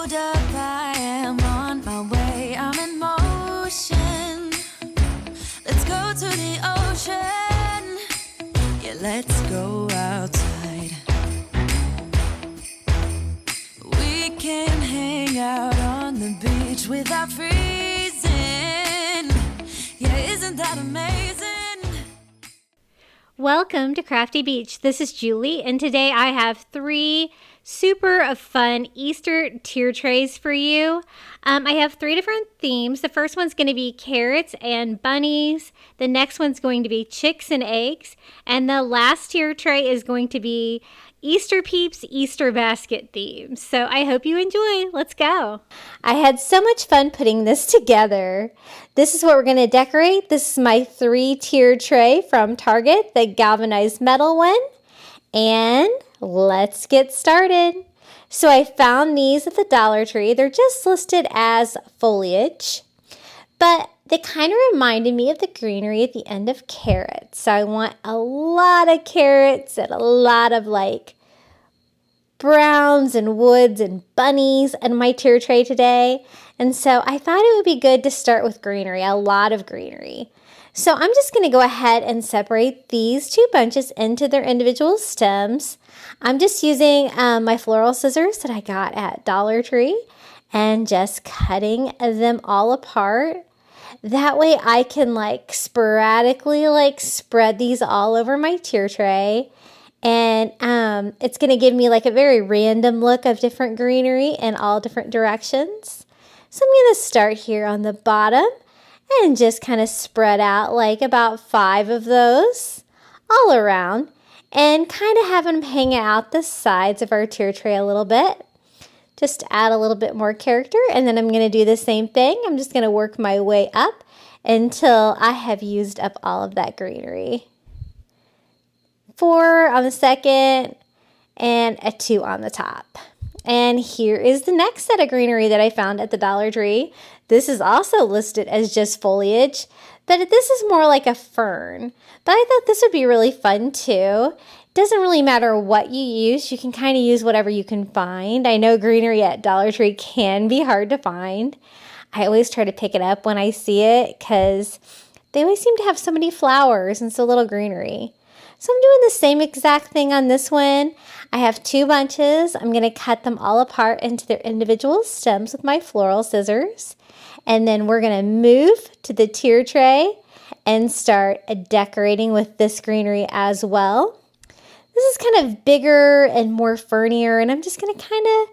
hold up, I am on my way, I'm in motion. Let's go to the ocean. Yeah, let's go outside. We can hang out on the beach without freezing. Yeah, isn't that amazing? Welcome to Crafty Beach. This is Julie, and today I have 3 super fun Easter tier trays for you. I have 3 different themes. The first one's going to be carrots and bunnies. The next one's going to be chicks and eggs. And the last tier tray is going to be Easter Peeps Easter basket theme. So I hope you enjoy. Let's go. I had so much fun putting this together. This is what we're going to decorate. This is my 3-tier tray from Target, the galvanized metal one. And let's get started. So I found these at the Dollar Tree. They're just listed as foliage, but they kind of reminded me of the greenery at the end of carrots. So I want a lot of carrots and a lot of like browns and woods and bunnies in my tier tray today. And so I thought it would be good to start with greenery, a lot of greenery. So I'm just going to go ahead and separate these 2 bunches into their individual stems. I'm just using my floral scissors that I got at Dollar Tree and just cutting them all apart. That way I can sporadically spread these all over my tier tray. And it's going to give me a very random look of different greenery in all different directions. So I'm going to start here on the bottom and just kind of spread out about 5 of those all around and kind of have them hang out the sides of our tier tray a little bit. Just to add a little bit more character, and then I'm going to do the same thing. I'm just going to work my way up until I have used up all of that greenery. 4 on the second and a 2 on the top. And here is the next set of greenery that I found at the Dollar Tree. This is also listed as just foliage, but this is more like a fern. But I thought this would be really fun too. It doesn't really matter what you use. You can kind of use whatever you can find. I know greenery at Dollar Tree can be hard to find. I always try to pick it up when I see it because they always seem to have so many flowers and so little greenery. So I'm doing the same exact thing on this one. I have 2 bunches. I'm going to cut them all apart into their individual stems with my floral scissors. And then we're going to move to the tier tray and start decorating with this greenery as well. This is kind of bigger and more fernier, and I'm just going to kind of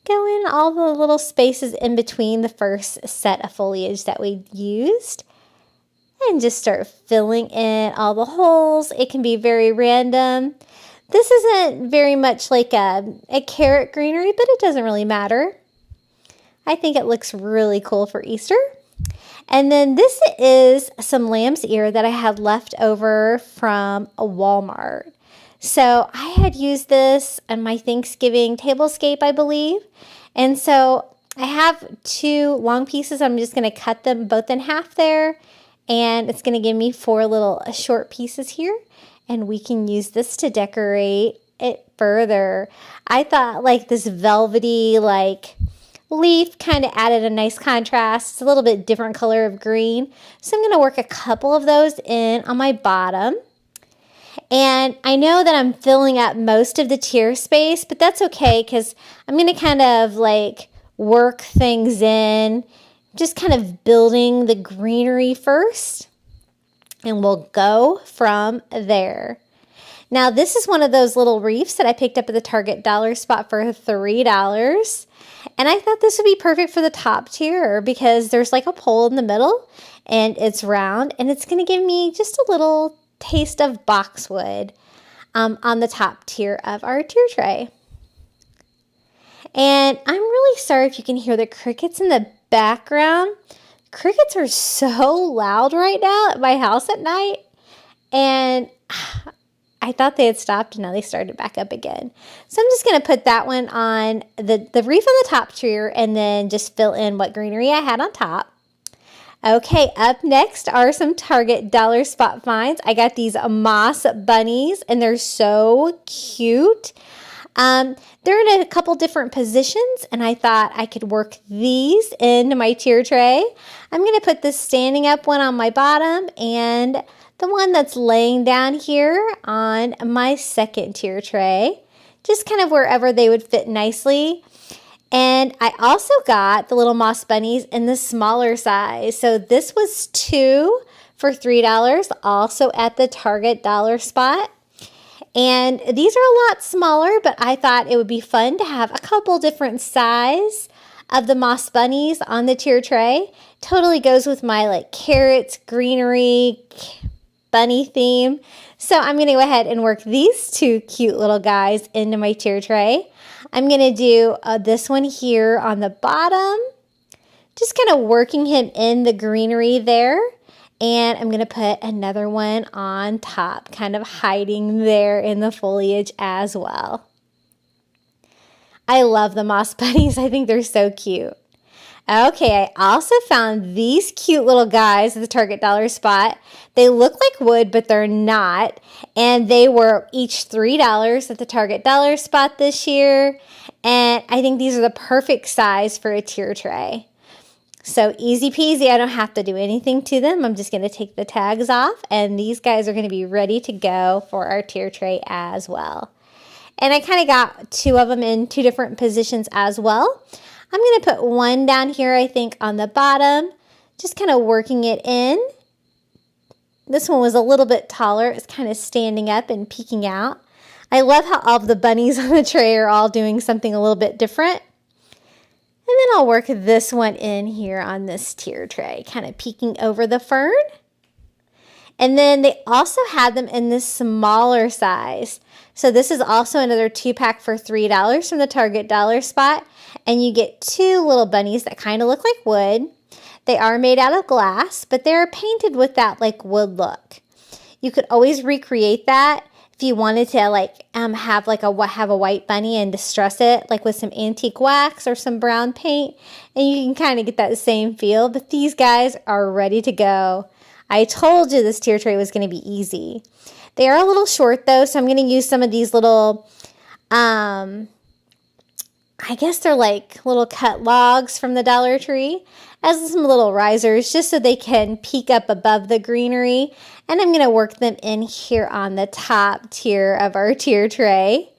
go in all the little spaces in between the first set of foliage that we used. And just start filling in all the holes. It can be very random. This isn't very much like a carrot greenery, but it doesn't really matter. I think it looks really cool for Easter. And then this is some lamb's ear that I had left over from a Walmart. So I had used this on my Thanksgiving tablescape, I believe. And so I have 2 long pieces. I'm just going to cut them both in half there. And it's going to give me 4 little short pieces here. And we can use this to decorate it further. I thought this velvety leaf kind of added a nice contrast. It's a little bit different color of green. So I'm going to work a couple of those in on my bottom. And I know that I'm filling up most of the tier space, but that's okay because I'm going to kind of work things in. Just kind of building the greenery first, and we'll go from there. Now, this is one of those little wreaths that I picked up at the Target dollar spot for $3. And I thought this would be perfect for the top tier because there's a pole in the middle, and it's round, and it's going to give me just a little taste of boxwood on the top tier of our tier tray. And I'm really sorry if you can hear the crickets in the background. Crickets are so loud right now at my house at night, and I thought they had stopped and now they started back up again. So I'm just going to put that one on the wreath on the top tier and then just fill in what greenery I had on top. Okay, up next are some Target dollar spot finds. I got these moss bunnies and they're so cute. They're in a couple different positions, and I thought I could work these into my tier tray. I'm going to put this standing up one on my bottom and the one that's laying down here on my second tier tray, just kind of wherever they would fit nicely. And I also got the little moss bunnies in the smaller size. So this was 2 for $3, also at the Target dollar spot. And these are a lot smaller, but I thought it would be fun to have a couple different size of the moss bunnies on the tier tray. Totally goes with my like carrots, greenery, bunny theme. So I'm going to go ahead and work these 2 cute little guys into my tier tray. I'm going to do this one here on the bottom, just kind of working him in the greenery there. And I'm going to put another one on top, kind of hiding there in the foliage as well. I love the moss bunnies. I think they're so cute. Okay, I also found these cute little guys at the Target dollar spot. They look like wood, but they're not. And they were each $3 at the Target dollar spot this year. And I think these are the perfect size for a tier tray. So easy peasy, I don't have to do anything to them. I'm just going to take the tags off, and these guys are going to be ready to go for our tier tray as well. And I kind of got 2 of them in 2 different positions as well. I'm going to put one down here, I think, on the bottom, just kind of working it in. This one was a little bit taller. It's kind of standing up and peeking out. I love how all of the bunnies on the tray are all doing something a little bit different. And then I'll work this one in here on this tier tray, kind of peeking over the fern. And then they also had them in this smaller size. So this is also another 2-pack for $3 from the Target dollar spot. And you get 2 little bunnies that kind of look like wood. They are made out of glass, but they're painted with that like wood look. You could always recreate that if you wanted to like have a white bunny and distress it like with some antique wax or some brown paint, and you can kind of get that same feel. But these guys are ready to go. I told you this tier tray was going to be easy. They are a little short though, so I'm going to use some of these little, I guess they're like little cut logs from the Dollar Tree as some little risers just so they can peek up above the greenery. And I'm going to work them in here on the top tier of our tier tray.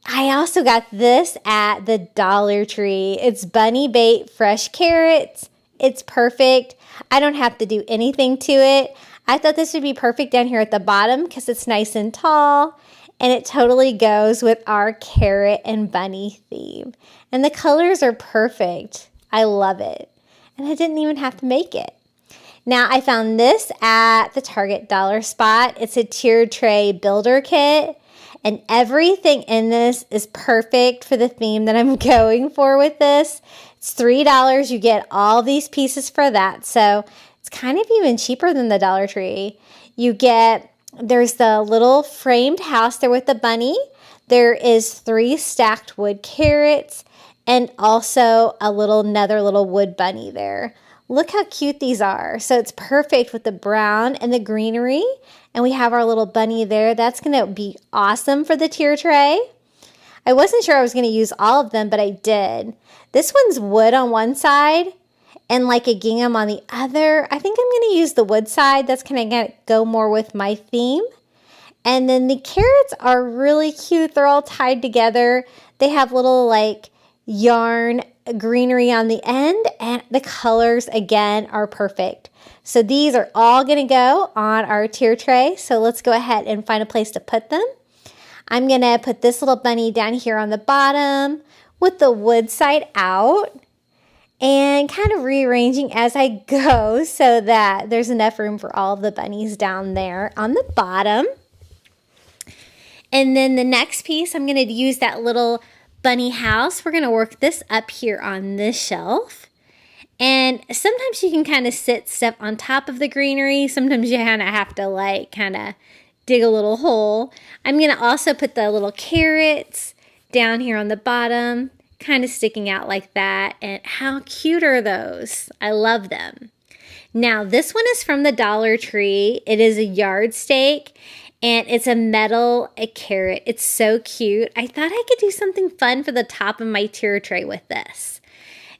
I also got this at the Dollar Tree. It's bunny bait fresh carrots. It's perfect. I don't have to do anything to it. I thought this would be perfect down here at the bottom because it's nice and tall. And it totally goes with our carrot and bunny theme. And the colors are perfect. I love it. And I didn't even have to make it. Now, I found this at the Target dollar spot. It's a tiered tray builder kit. And everything in this is perfect for the theme that I'm going for with this. It's $3. You get all these pieces for that. So it's kind of even cheaper than the Dollar Tree. There's the little framed house there with the bunny. There is 3 stacked wood carrots and also another little wood bunny there. Look how cute these are. So it's perfect with the brown and the greenery. And we have our little bunny there. That's going to be awesome for the tier tray. I wasn't sure I was going to use all of them, but I did. This one's wood on one side and like a gingham on the other. I think I'm going to use the wood side. That's going to go more with my theme. And then the carrots are really cute. They're all tied together. They have little like yarn greenery on the end, and the colors again are perfect. So these are all going to go on our tier tray. So let's go ahead and find a place to put them. I'm going to put this little bunny down here on the bottom with the wood side out and kind of rearranging as I go so that there's enough room for all of the bunnies down there on the bottom. And then the next piece, I'm going to use that little bunny house. We're going to work this up here on this shelf. And sometimes you can kind of sit stuff on top of the greenery. Sometimes you kind of have to dig a little hole. I'm going to also put the little carrots down here on the bottom, kind of sticking out like that. And how cute are those? I love them. Now, this one is from the Dollar Tree. It is a yard stake. And it's a carrot. It's so cute. I thought I could do something fun for the top of my tier tray with this.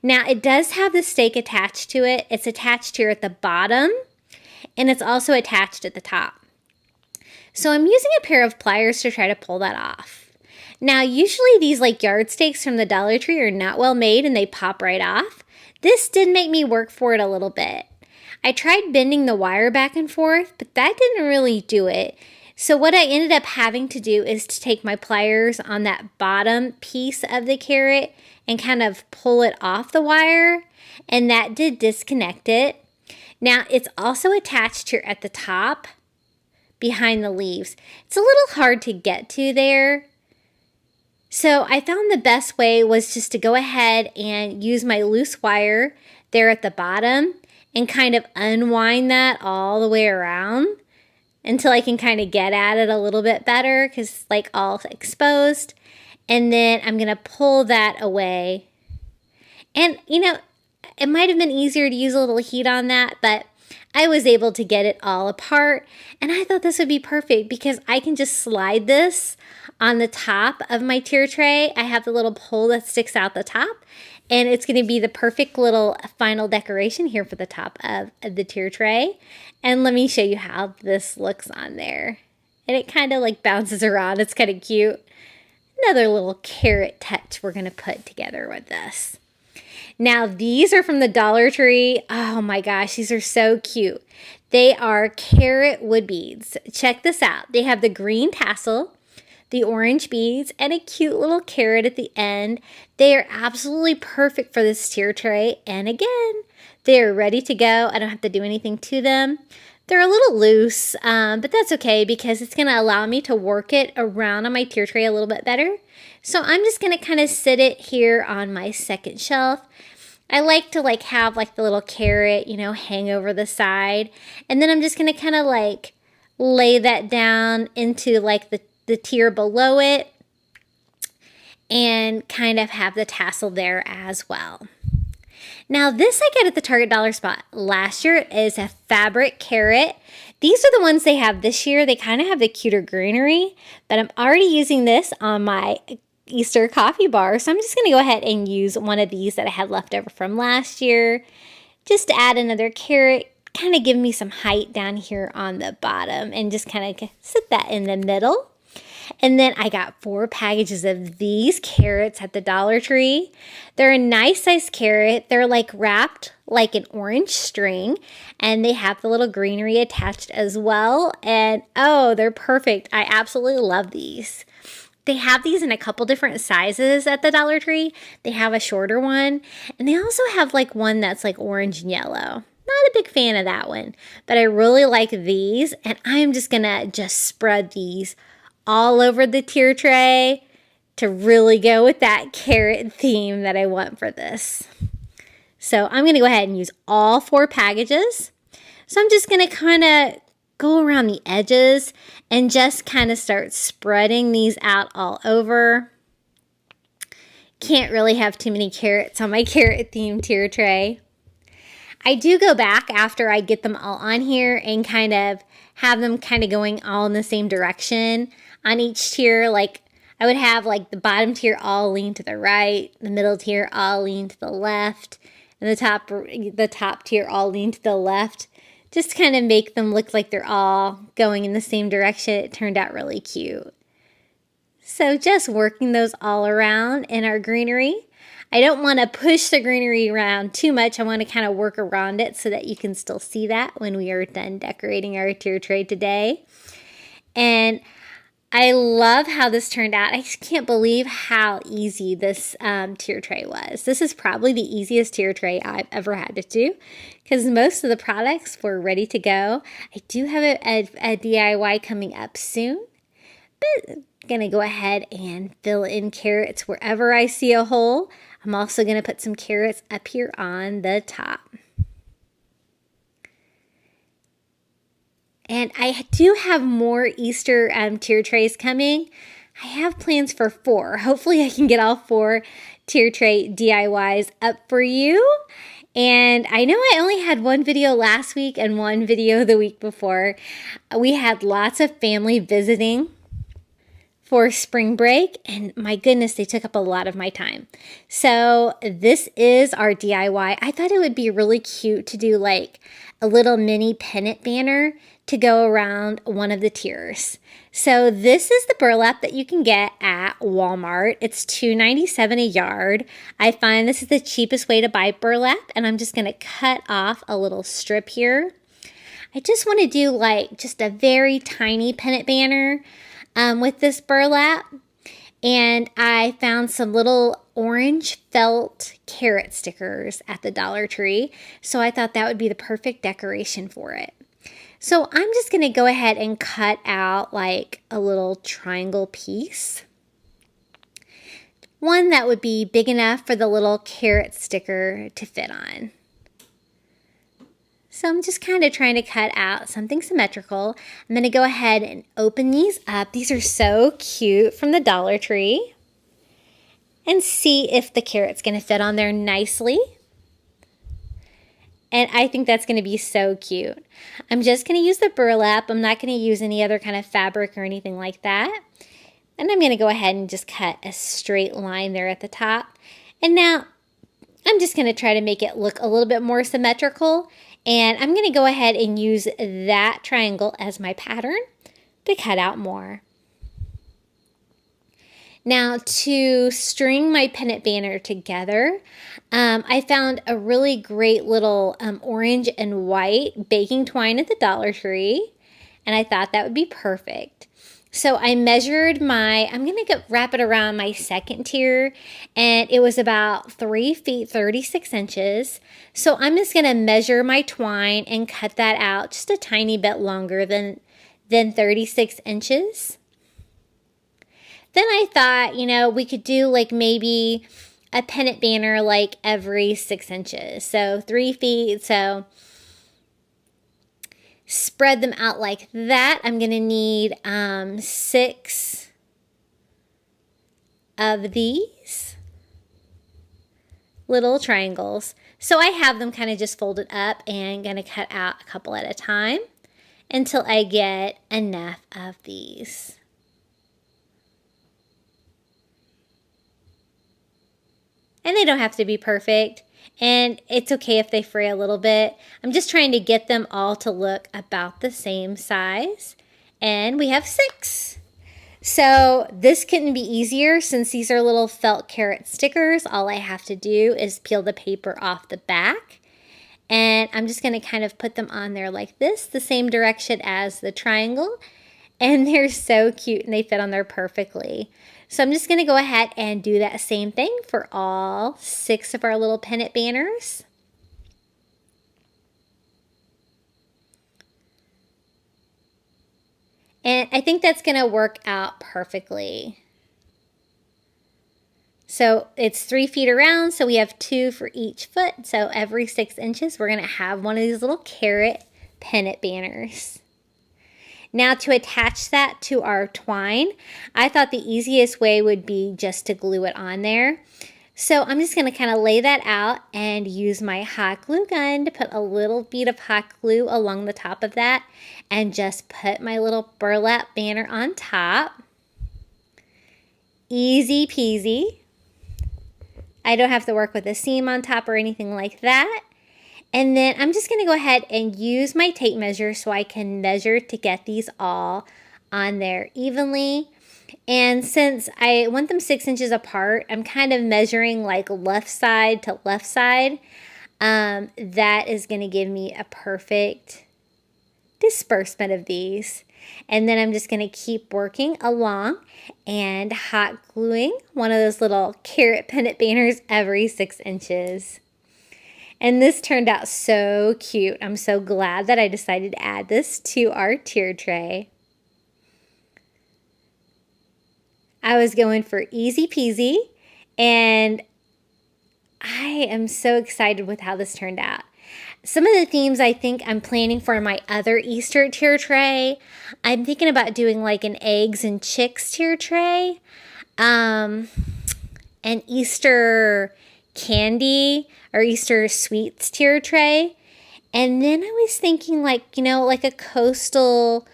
Now, it does have the stake attached to it. It's attached here at the bottom, and it's also attached at the top. So I'm using a pair of pliers to try to pull that off. Now, usually these like yard stakes from the Dollar Tree are not well made and they pop right off. This did make me work for it a little bit. I tried bending the wire back and forth, but that didn't really do it. So what I ended up having to do is to take my pliers on that bottom piece of the carrot and kind of pull it off the wire, and that did disconnect it. Now, it's also attached here at the top behind the leaves. It's a little hard to get to there. So I found the best way was just to go ahead and use my loose wire there at the bottom and kind of unwind that all the way around until I can kind of get at it a little bit better because it's like all exposed. And then I'm going to pull that away. And, you know, it might have been easier to use a little heat on that, but I was able to get it all apart. And I thought this would be perfect because I can just slide this on the top of my tier tray. I have the little pole that sticks out the top, and it's going to be the perfect little final decoration here for the top of the tier tray. And let me show you how this looks on there. And it kind of like bounces around. It's kind of cute. Another little carrot touch we're going to put together with this. Now, these are from the Dollar Tree. Oh my gosh, these are so cute. They are carrot wood beads. Check this out. They have the green tassel, the orange beads, and a cute little carrot at the end. They are absolutely perfect for this tier tray. And again, they are ready to go. I don't have to do anything to them. They're a little loose, but that's okay because it's going to allow me to work it around on my tier tray a little bit better. So I'm just going to kind of sit it here on my second shelf. I like to have the little carrot, you know, hang over the side. And then I'm just going to kind of lay that down into the tier below it and kind of have the tassel there as well. Now, this I got at the Target Dollar Spot last year is a fabric carrot. These are the ones they have this year. They kind of have the cuter greenery, but I'm already using this on my Easter coffee bar. So I'm just going to go ahead and use one of these that I had left over from last year. Just to add another carrot, kind of give me some height down here on the bottom and just kind of sit that in the middle. And then I got 4 packages of these carrots at the Dollar Tree. They're a nice size carrot. They're wrapped like an orange string, and they have the little greenery attached as well. And oh, they're perfect. I absolutely love these. They have these in a couple different sizes at the Dollar Tree. They have a shorter one, and they also have one that's orange and yellow. Not a big fan of that one, but I really like these, and I'm just gonna spread these all over the tier tray to really go with that carrot theme that I want for this. So I'm going to go ahead and use all 4 packages. So I'm just going to kind of go around the edges and just kind of start spreading these out all over. Can't really have too many carrots on my carrot themed tier tray. I do go back after I get them all on here and kind of have them kind of going all in the same direction on each tier. I would have the bottom tier all lean to the right, the middle tier all lean to the left, and the top tier all lean to the left. Just to kind of make them look like they're all going in the same direction. It turned out really cute. So just working those all around in our greenery. I don't want to push the greenery around too much. I want to kind of work around it so that you can still see that when we are done decorating our tier tray today. And I love how this turned out. I just can't believe how easy this tier tray was. This is probably the easiest tier tray I've ever had to do because most of the products were ready to go. I do have a DIY coming up soon, but I'm going to go ahead and fill in carrots wherever I see a hole. I'm also going to put some carrots up here on the top. And I do have more Easter tier trays coming. I have plans for 4. Hopefully I can get all 4 tier tray DIYs up for you. And I know I only had one video last week and one video the week before. We had lots of family visiting for spring break, and my goodness, they took up a lot of my time. So this is our DIY. I thought it would be really cute to do like a little mini pennant banner to go around one of the tiers. So this is the burlap that you can get at Walmart. It's $2.97 a yard. I find this is the cheapest way to buy burlap, and I'm just going to cut off a little strip here. I just want to do like just a very tiny pennant banner with this burlap, and I found some little orange felt carrot stickers at the Dollar Tree, so I thought that would be the perfect decoration for it. So I'm just going to go ahead and cut out like a little triangle piece, one that would be big enough for the little carrot sticker to fit on. So I'm just kind of trying to cut out something symmetrical. I'm going to go ahead and open these up. These are so cute from the Dollar Tree. And see if the carrot's going to fit on there nicely. And I think that's going to be so cute. I'm just going to use the burlap. I'm not going to use any other kind of fabric or anything like that. And I'm going to go ahead and just cut a straight line there at the top. And now I'm just going to try to make it look a little bit more symmetrical. And I'm going to go ahead and use that triangle as my pattern to cut out more. Now to string my pennant banner together, I found a really great little orange and white baking twine at the Dollar Tree. And I thought that would be perfect. So I measured I'm going to wrap it around my second tier, and it was about 3 feet 36 inches. So I'm just going to measure my twine and cut that out just a tiny bit longer than 36 inches. Then I thought, we could do like maybe a pennant banner like every 6 inches. So 3 feet, so spread them out like that. I'm going to need 6 of these little triangles. So I have them kind of just folded up and going to cut out a couple at a time until I get enough of these. And they don't have to be perfect. And it's okay if they fray a little bit. I'm just trying to get them all to look about the same size. And we have 6. So this couldn't be easier since these are little felt carrot stickers. All I have to do is peel the paper off the back. And I'm just going to kind of put them on there like this, the same direction as the triangle. And they're so cute and they fit on there perfectly. So I'm just going to go ahead and do that same thing for all 6 of our little pennant banners. And I think that's going to work out perfectly. So it's 3 feet around, so we have 2 for each foot. So every 6 inches, we're going to have one of these little carrot pennant banners. Now to attach that to our twine, I thought the easiest way would be just to glue it on there. So I'm just going to kind of lay that out and use my hot glue gun to put a little bead of hot glue along the top of that and just put my little burlap banner on top. Easy peasy. I don't have to work with a seam on top or anything like that. And then I'm just going to go ahead and use my tape measure so I can measure to get these all on there evenly. And since I want them 6 inches apart, I'm kind of measuring like left side to left side. That is going to give me a perfect disbursement of these. And then I'm just going to keep working along and hot gluing one of those little carrot pennant banners every 6 inches. And this turned out so cute. I'm so glad that I decided to add this to our tier tray. I was going for easy peasy, and I am so excited with how this turned out. Some of the themes I think I'm planning for my other Easter tier tray, I'm thinking about doing like an eggs and chicks tier tray, an Easter candy or Easter sweets tier tray. And then I was thinking like, you know, like a coastal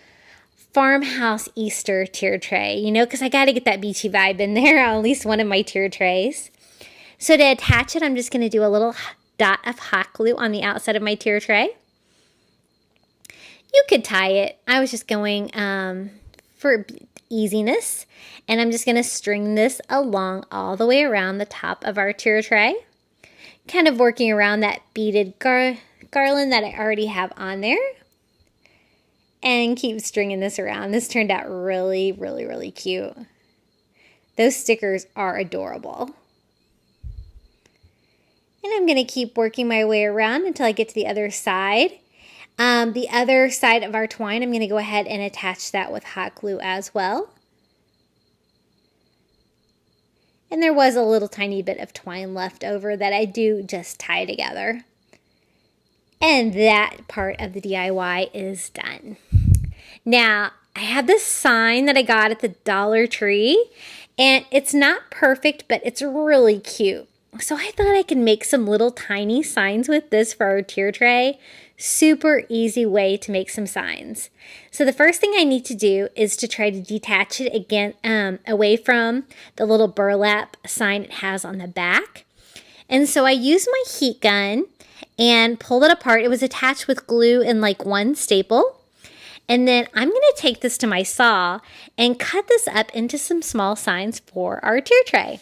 farmhouse Easter tier tray, you know, because I got to get that beachy vibe in there on at least one of my tier trays. So to attach it, I'm just going to do a little dot of hot glue on the outside of my tier tray. You could tie it. I was just going for easiness, and I'm just going to string this along all the way around the top of our tier tray, kind of working around that beaded garland that I already have on there, and keep stringing this around. This turned out really, really, really cute. Those stickers are adorable. And I'm going to keep working my way around until I get to the other side. The other side of our twine, I'm going to go ahead and attach that with hot glue as well. And there was a little tiny bit of twine left over that I do just tie together. And that part of the DIY is done. Now, I have this sign that I got at the Dollar Tree, and it's not perfect, but it's really cute. So I thought I could make some little tiny signs with this for our tier tray. Super easy way to make some signs. So the first thing I need to do is to try to detach it again away from the little burlap sign it has on the back. And so I used my heat gun and pulled it apart. It was attached with glue and like one staple. And then I'm going to take this to my saw and cut this up into some small signs for our tier tray.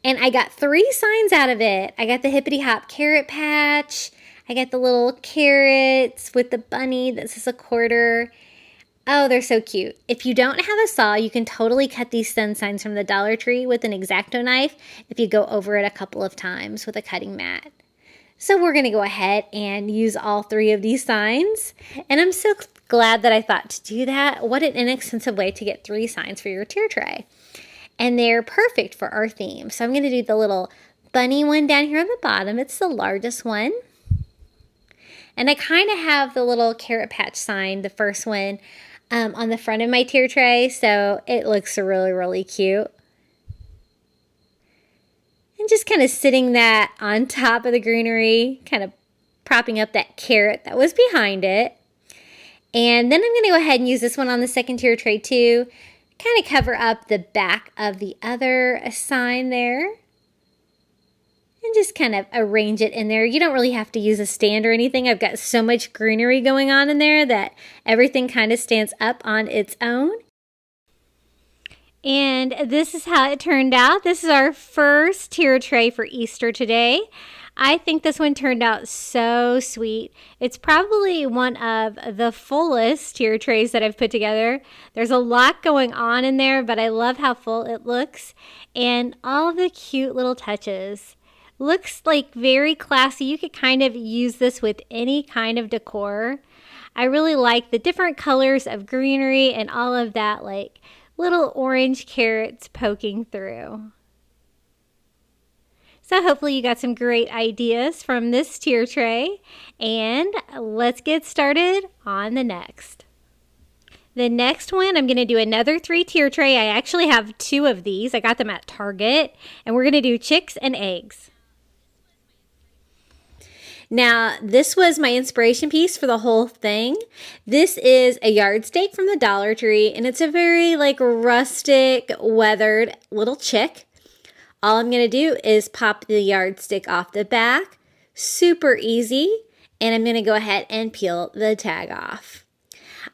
And I got 3 signs out of it. I got the hippity hop carrot patch. I got the little carrots with the bunny that says a quarter. Oh, they're so cute. If you don't have a saw, you can totally cut these sun signs from the Dollar Tree with an X-Acto knife if you go over it a couple of times with a cutting mat. So we're going to go ahead and use all 3 of these signs. And I'm so glad that I thought to do that. What an inexpensive way to get 3 signs for your tier tray. And they're perfect for our theme. So I'm going to do the little bunny one down here on the bottom. It's the largest one. And I kind of have the little carrot patch sign, the first one, on the front of my tier tray. So it looks really, really cute. And just kind of sitting that on top of the greenery, kind of propping up that carrot that was behind it. And then I'm going to go ahead and use this one on the second tier tray too. Kind of cover up the back of the other sign there. And just kind of arrange it in there. You don't really have to use a stand or anything. I've got so much greenery going on in there that everything kind of stands up on its own. And this is how it turned out. This is our first tier tray for Easter today. I think this one turned out so sweet. It's probably one of the fullest tier trays that I've put together. There's a lot going on in there, but I love how full it looks and all the cute little touches. Looks like very classy. You could kind of use this with any kind of decor. I really like the different colors of greenery and all of that like little orange carrots poking through. So hopefully you got some great ideas from this tier tray, and let's get started on the next. The next one, I'm going to do another 3 tier tray. I actually have 2 of these. I got them at Target, and we're going to do chicks and eggs. Now, this was my inspiration piece for the whole thing. This is a yardstick from the Dollar Tree, and it's a very like rustic, weathered little chick. All I'm going to do is pop the yardstick off the back. Super easy. And I'm going to go ahead and peel the tag off.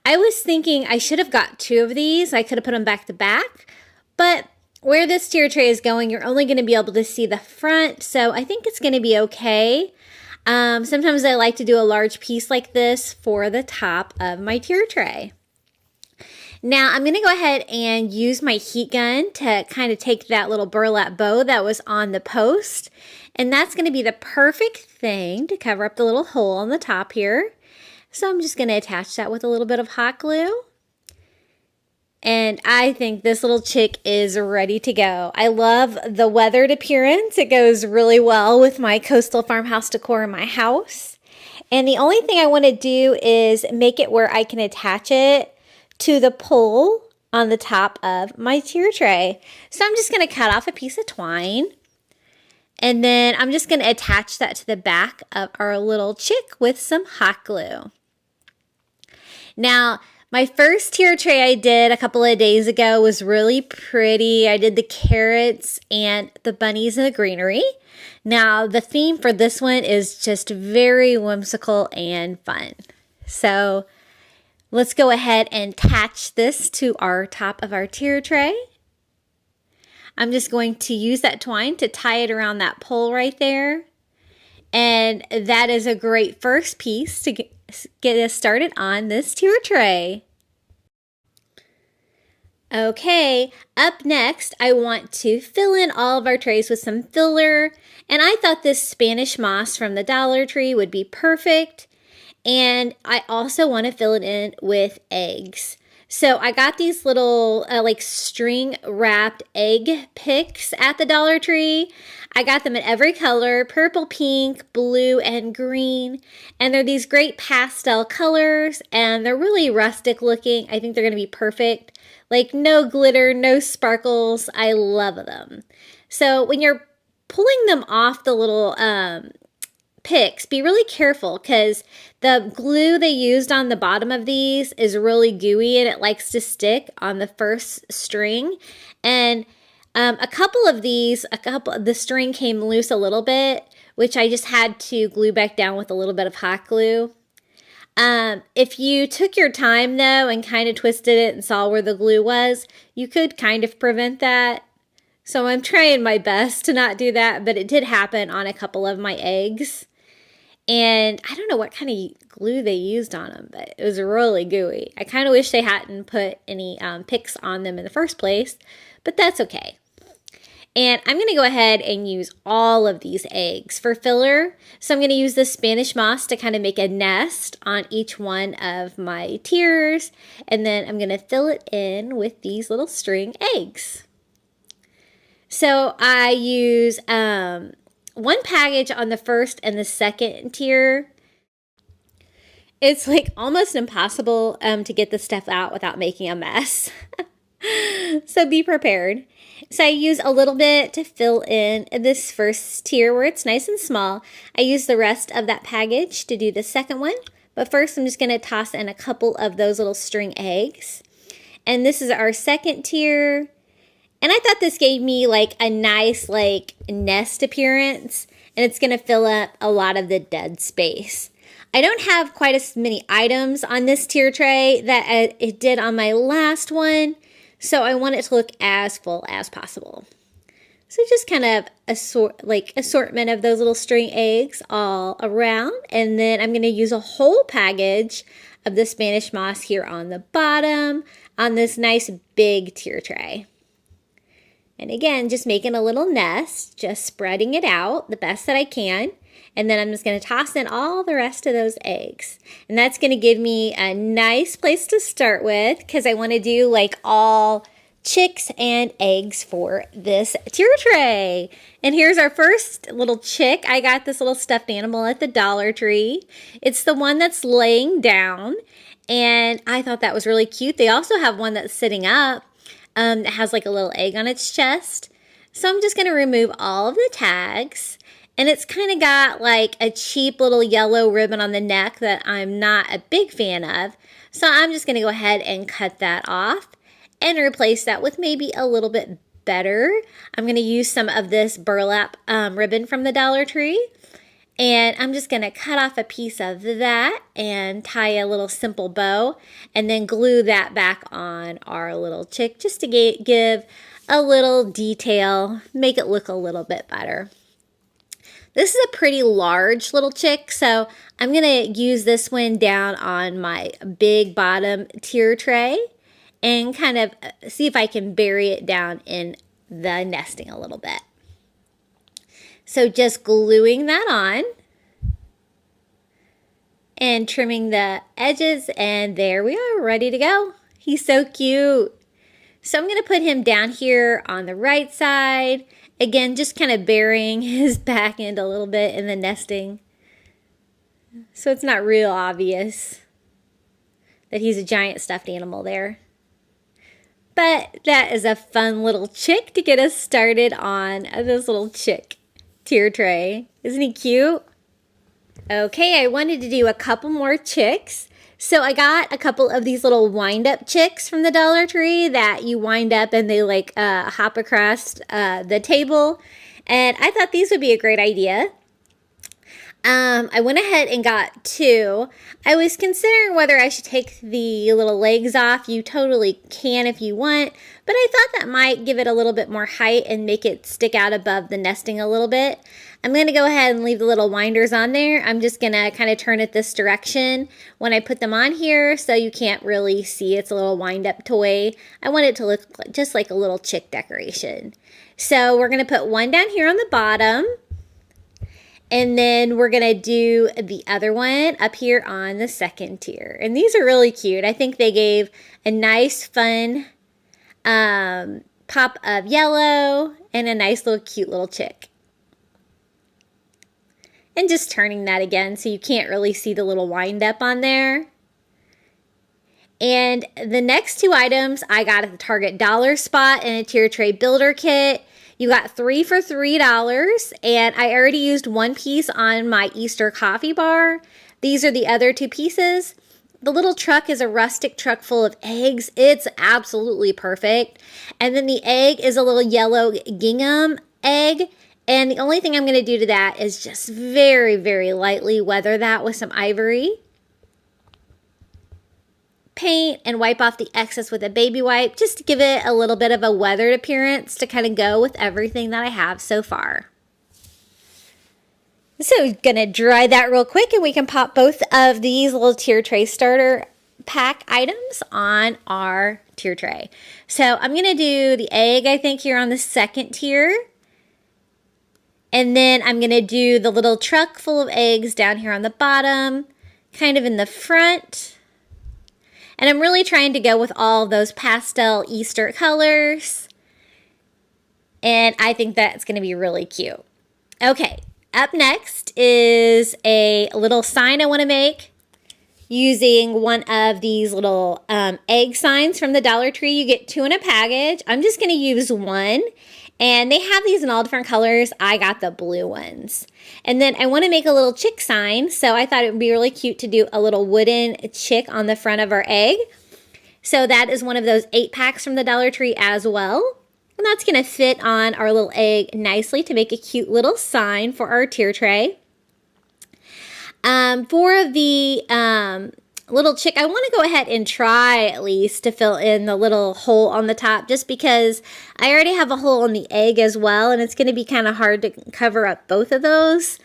I was thinking I should have got 2 of these. I could have put them back to back. But where this tier tray is going, you're only going to be able to see the front. So I think it's going to be okay. Sometimes I like to do a large piece like this for the top of my tier tray. Now I'm going to go ahead and use my heat gun to kind of take that little burlap bow that was on the post. And that's going to be the perfect thing to cover up the little hole on the top here. So I'm just going to attach that with a little bit of hot glue. And I think this little chick is ready to go. I love the weathered appearance. It goes really well with my coastal farmhouse decor in my house. And the only thing I want to do is make it where I can attach it to the pole on the top of my tier tray. So I'm just going to cut off a piece of twine And then I'm just going to attach that to the back of our little chick with some hot glue. Now, my first tier tray I did a couple of days ago was really pretty. I did the carrots and the bunnies in the greenery. Now, the theme for this one is just very whimsical and fun. So, let's go ahead and attach this to our top of our tier tray. I'm just going to use that twine to tie it around that pole right there. And that is a great first piece to get us started on this tier tray. Okay, up next, I want to fill in all of our trays with some filler. And I thought this Spanish moss from the Dollar Tree would be perfect. And I also want to fill it in with eggs. So I got these little like string wrapped egg picks at the Dollar Tree. I got them in every color, purple, pink, blue, and green. And they're these great pastel colors, and they're really rustic looking. I think they're going to be perfect. Like no glitter, no sparkles. I love them. So when you're pulling them off the little picks, be really careful because the glue they used on the bottom of these is really gooey and it likes to stick on the first string. And a couple of the string came loose a little bit, which I just had to glue back down with a little bit of hot glue. If you took your time though and kind of twisted it and saw where the glue was, you could kind of prevent that. So I'm trying my best to not do that, but it did happen on a couple of my eggs. And I don't know what kind of glue they used on them, but it was really gooey. I kind of wish they hadn't put any picks on them in the first place, but that's okay. And I'm going to go ahead and use all of these eggs for filler. So I'm going to use the Spanish moss to kind of make a nest on each one of my tiers. And then I'm going to fill it in with these little string eggs. So I use one package on the first and the second tier. It's like almost impossible to get the stuff out without making a mess. So be prepared. So I use a little bit to fill in this first tier where it's nice and small. I use the rest of that package to do the second one. But first I'm just going to toss in a couple of those little string eggs. And this is our second tier. And I thought this gave me like a nice like nest appearance. And it's going to fill up a lot of the dead space. I don't have quite as many items on this tier tray that it did on my last one. So I want it to look as full as possible. So just kind of assortment of those little string eggs all around. And then I'm going to use a whole package of the Spanish moss here on the bottom on this nice big tier tray. And again, just making a little nest, just spreading it out the best that I can. And then I'm just going to toss in all the rest of those eggs. And that's going to give me a nice place to start with because I want to do like all chicks and eggs for this tier tray. And here's our first little chick. I got this little stuffed animal at the Dollar Tree. It's the one that's laying down. And I thought that was really cute. They also have one that's sitting up that has like a little egg on its chest. So I'm just going to remove all of the tags. And it's kind of got like a cheap little yellow ribbon on the neck that I'm not a big fan of. So I'm just going to go ahead and cut that off and replace that with maybe a little bit better. I'm going to use some of this burlap ribbon from the Dollar Tree. And I'm just going to cut off a piece of that and tie a little simple bow and then glue that back on our little chick just to give a little detail, make it look a little bit better. This is a pretty large little chick, so I'm going to use this one down on my big bottom tier tray and kind of see if I can bury it down in the nesting a little bit. So just gluing that on and trimming the edges, and there we are, ready to go. He's so cute. So I'm going to put him down here on the right side. Again, just kind of burying his back end a little bit in the nesting. So it's not real obvious that he's a giant stuffed animal there. But that is a fun little chick to get us started on this little chick tier tray. Isn't he cute? Okay, I wanted to do a couple more chicks. So I got a couple of these little wind-up chicks from the Dollar Tree that you wind up and they like hop across the table. And I thought these would be a great idea. I went ahead and got 2. I was considering whether I should take the little legs off. You totally can if you want, but I thought that might give it a little bit more height and make it stick out above the nesting a little bit. I'm going to go ahead and leave the little winders on there. I'm just going to kind of turn it this direction when I put them on here so you can't really see. It's a little wind-up toy. I want it to look just like a little chick decoration. So we're going to put one down here on the bottom. And then we're going to do the other one up here on the second tier. And these are really cute. I think they gave a nice, fun pop of yellow and a nice little cute little chick. And just turning that again so you can't really see the little wind up on there. And the next 2 items I got at the Target Dollar Spot in a tier tray builder kit. You got 3 for $3, and I already used 1 piece on my Easter coffee bar. These are the other 2 pieces. The little truck is a rustic truck full of eggs. It's absolutely perfect. And then the egg is a little yellow gingham egg. And the only thing I'm going to do to that is just very, very lightly weather that with some ivory paint and wipe off the excess with a baby wipe just to give it a little bit of a weathered appearance to kind of go with everything that I have so far. So gonna dry that real quick and we can pop both of these little tier tray starter pack items on our tier tray. So I'm gonna do the egg, I think, here on the second tier. And then I'm gonna do the little truck full of eggs down here on the bottom, kind of in the front. And I'm really trying to go with all those pastel Easter colors. And I think that's going to be really cute. Okay, up next is a little sign I want to make using one of these little egg signs from the Dollar Tree. You get 2 in a package. I'm just going to use 1. And they have these in all different colors. I got the blue ones. And then I want to make a little chick sign. So I thought it would be really cute to do a little wooden chick on the front of our egg. So that is one of those 8 packs from the Dollar Tree as well. And that's going to fit on our little egg nicely to make a cute little sign for our tier tray. For the little chick, I want to go ahead and try at least to fill in the little hole on the top just because I already have a hole in the egg as well and it's going to be kind of hard to cover up both of those.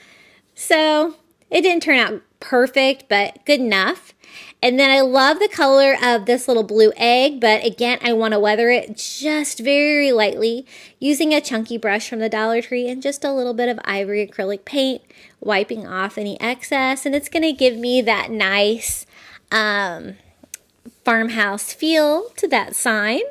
So it didn't turn out perfect, but good enough. And then I love the color of this little blue egg, but again, I want to weather it just very lightly using a chunky brush from the Dollar Tree and just a little bit of ivory acrylic paint, wiping off any excess, and it's going to give me that nice farmhouse feel to that sign.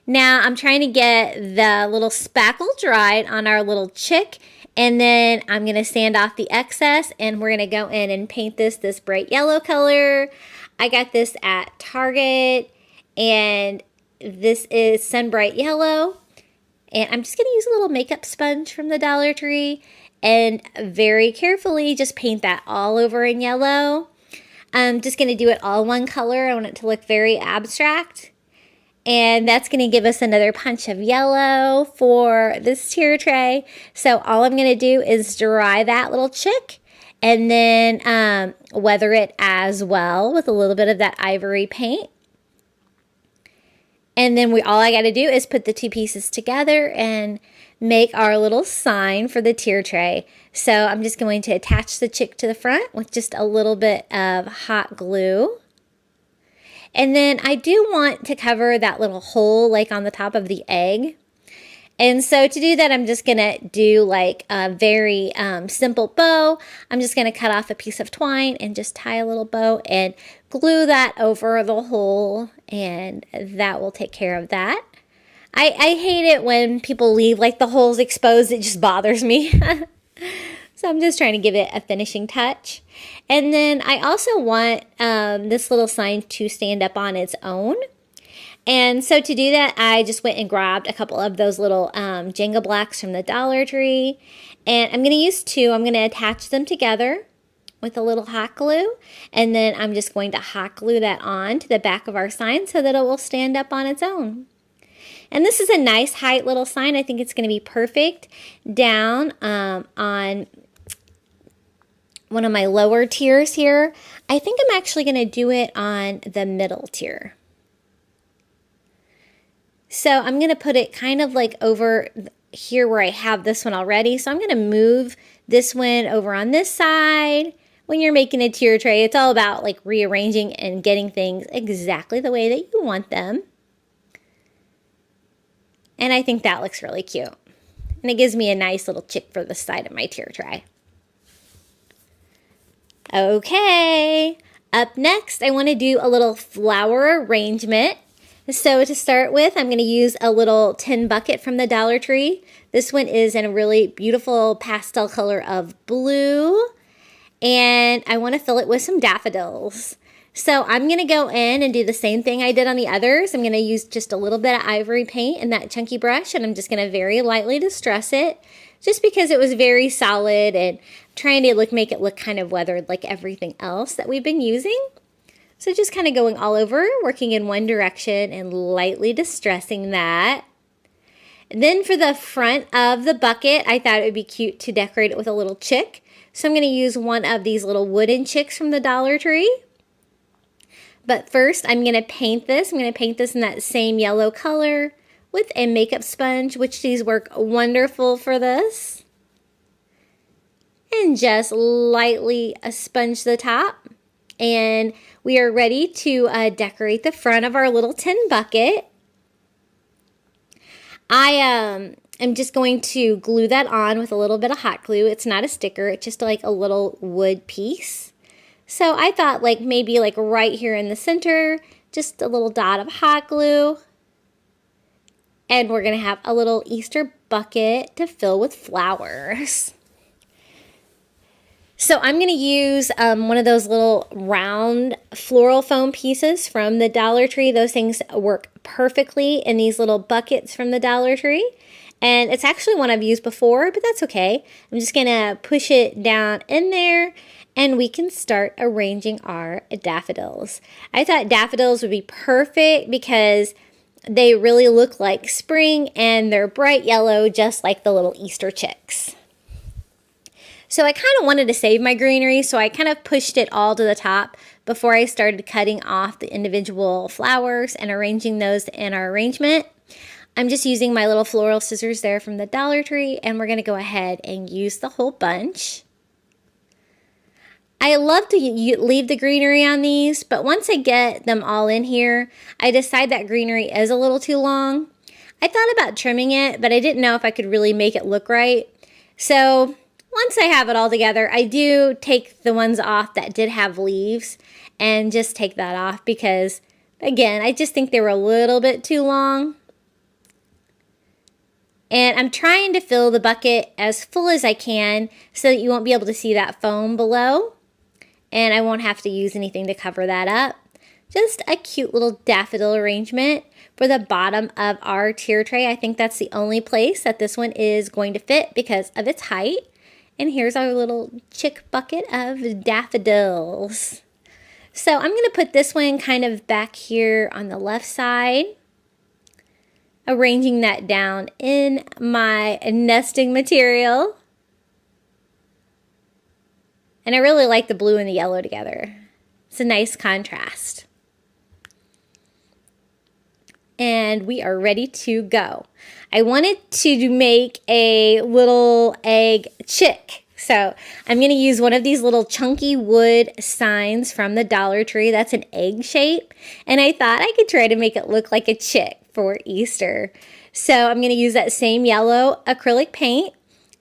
Now I'm trying to get the little spackle dried on our little chick, and then I'm going to sand off the excess and we're going to go in and paint this bright yellow color. I got this at Target and this is Sun Bright Yellow. And I'm just going to use a little makeup sponge from the Dollar Tree and very carefully just paint that all over in yellow. I'm just going to do it all one color. I want it to look very abstract. And that's going to give us another punch of yellow for this tier tray. So all I'm going to do is dry that little chick and then weather it as well with a little bit of that ivory paint. And then all I got to do is put the 2 pieces together and make our little sign for the tier tray. So I'm just going to attach the chick to the front with just a little bit of hot glue. And then I do want to cover that little hole like on the top of the egg. And so to do that, I'm just going to do like a very simple bow. I'm just going to cut off a piece of twine and just tie a little bow and glue that over the hole, and that will take care of that. I hate it when people leave like the holes exposed. It just bothers me. So I'm just trying to give it a finishing touch. And then I also want this little sign to stand up on its own. And so to do that, I just went and grabbed a couple of those little Jenga blocks from the Dollar Tree. And I'm going to use two. I'm going to attach them together with a little hot glue, and then I'm just going to hot glue that on to the back of our sign so that it will stand up on its own. And this is a nice height little sign. I think it's going to be perfect down on one of my lower tiers here. I think I'm actually going to do it on the middle tier. So I'm going to put it kind of like over here where I have this one already. So I'm going to move this one over on this side. When you're making a tier tray, it's all about like rearranging and getting things exactly the way that you want them. And I think that looks really cute. And it gives me a nice little chick for the side of my tier tray. Okay, up next, I want to do a little flower arrangement. So to start with, I'm going to use a little tin bucket from the Dollar Tree. This one is in a really beautiful pastel color of blue. And I want to fill it with some daffodils. So I'm going to go in and do the same thing I did on the others. I'm going to use just a little bit of ivory paint and that chunky brush, and I'm just going to very lightly distress it, just because it was very solid and trying to make it look kind of weathered like everything else that we've been using. So just kind of going all over, working in one direction and lightly distressing that. Then for the front of the bucket, I thought it would be cute to decorate it with a little chick. So I'm going to use one of these little wooden chicks from the Dollar Tree. But first, I'm going to paint this. I'm going to paint this in that same yellow color with a makeup sponge, which these work wonderful for this. And just lightly sponge the top. And we are ready to decorate the front of our little tin bucket. I'm just going to glue that on with a little bit of hot glue. It's not a sticker, it's just like a little wood piece. So I thought like maybe like right here in the center, just a little dot of hot glue. And we're going to have a little Easter bucket to fill with flowers. So I'm going to use one of those little round floral foam pieces from the Dollar Tree. Those things work perfectly in these little buckets from the Dollar Tree. And it's actually one I've used before, but that's okay. I'm just going to push it down in there, and we can start arranging our daffodils. I thought daffodils would be perfect because they really look like spring, and they're bright yellow, just like the little Easter chicks. So I kind of wanted to save my greenery, so I kind of pushed it all to the top before I started cutting off the individual flowers and arranging those in our arrangement. I'm just using my little floral scissors there from the Dollar Tree, and we're going to go ahead and use the whole bunch. I love to leave the greenery on these, but once I get them all in here, I decide that greenery is a little too long. I thought about trimming it, but I didn't know if I could really make it look right. So once I have it all together, I do take the ones off that did have leaves and just take that off because, again, I just think they were a little bit too long. And I'm trying to fill the bucket as full as I can so that you won't be able to see that foam below. And I won't have to use anything to cover that up. Just a cute little daffodil arrangement for the bottom of our tier tray. I think that's the only place that this one is going to fit because of its height. And here's our little chick bucket of daffodils. So I'm going to put this one kind of back here on the left side, arranging that down in my nesting material. And I really like the blue and the yellow together. It's a nice contrast. And we are ready to go. I wanted to make a little egg chick. So I'm going to use one of these little chunky wood signs from the Dollar Tree. That's an egg shape. And I thought I could try to make it look like a chick for Easter. So I'm going to use that same yellow acrylic paint.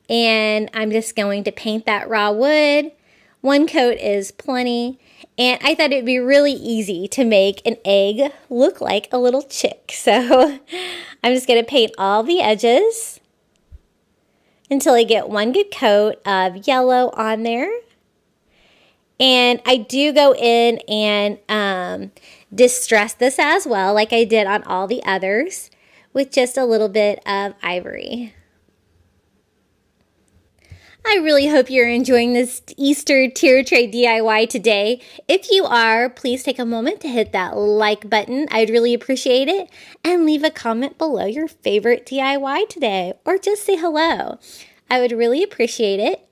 And I'm just going to paint that raw wood. One coat is plenty. And I thought it'd be really easy to make an egg look like a little chick. So I'm just going to paint all the edges until I get one good coat of yellow on there. And I do go in and distress this as well, like I did on all the others, with just a little bit of ivory. I really hope you're enjoying this Easter tier tray DIY today. If you are, please take a moment to hit that like button. I'd really appreciate it. And leave a comment below your favorite DIY today, or just say hello. I would really appreciate it.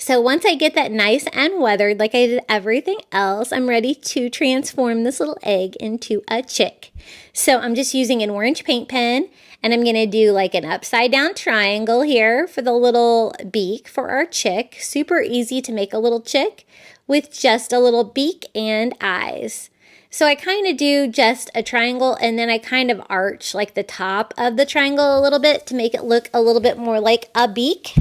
So once I get that nice and weathered like I did everything else, I'm ready to transform this little egg into a chick. So I'm just using an orange paint pen, and I'm going to do like an upside down triangle here for the little beak for our chick. Super easy to make a little chick with just a little beak and eyes. So I kind of do just a triangle, and then I kind of arch like the top of the triangle a little bit to make it look a little bit more like a beak.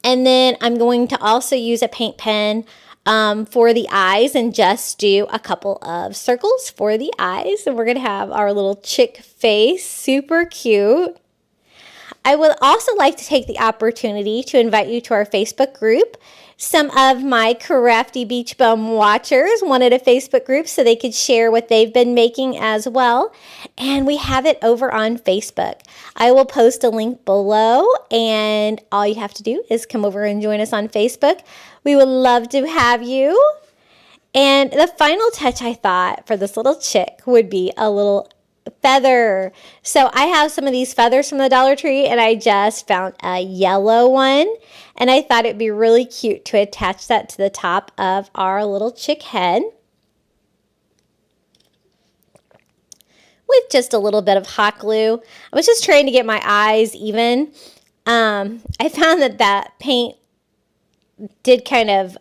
And then I'm going to also use a paint pen for the eyes and just do a couple of circles for the eyes. And we're going to have our little chick face, super cute. I would also like to take the opportunity to invite you to our Facebook group. Some of my Crafty Beach Bum watchers wanted a Facebook group so they could share what they've been making as well. And we have it over on Facebook. I will post a link below, and all you have to do is come over and join us on Facebook. We would love to have you. And the final touch I thought for this little chick would be a little feather. So I have some of these feathers from the Dollar Tree, and I just found a yellow one, and I thought it'd be really cute to attach that to the top of our little chick head with just a little bit of hot glue. I was just trying to get my eyes even. I found that paint did kind of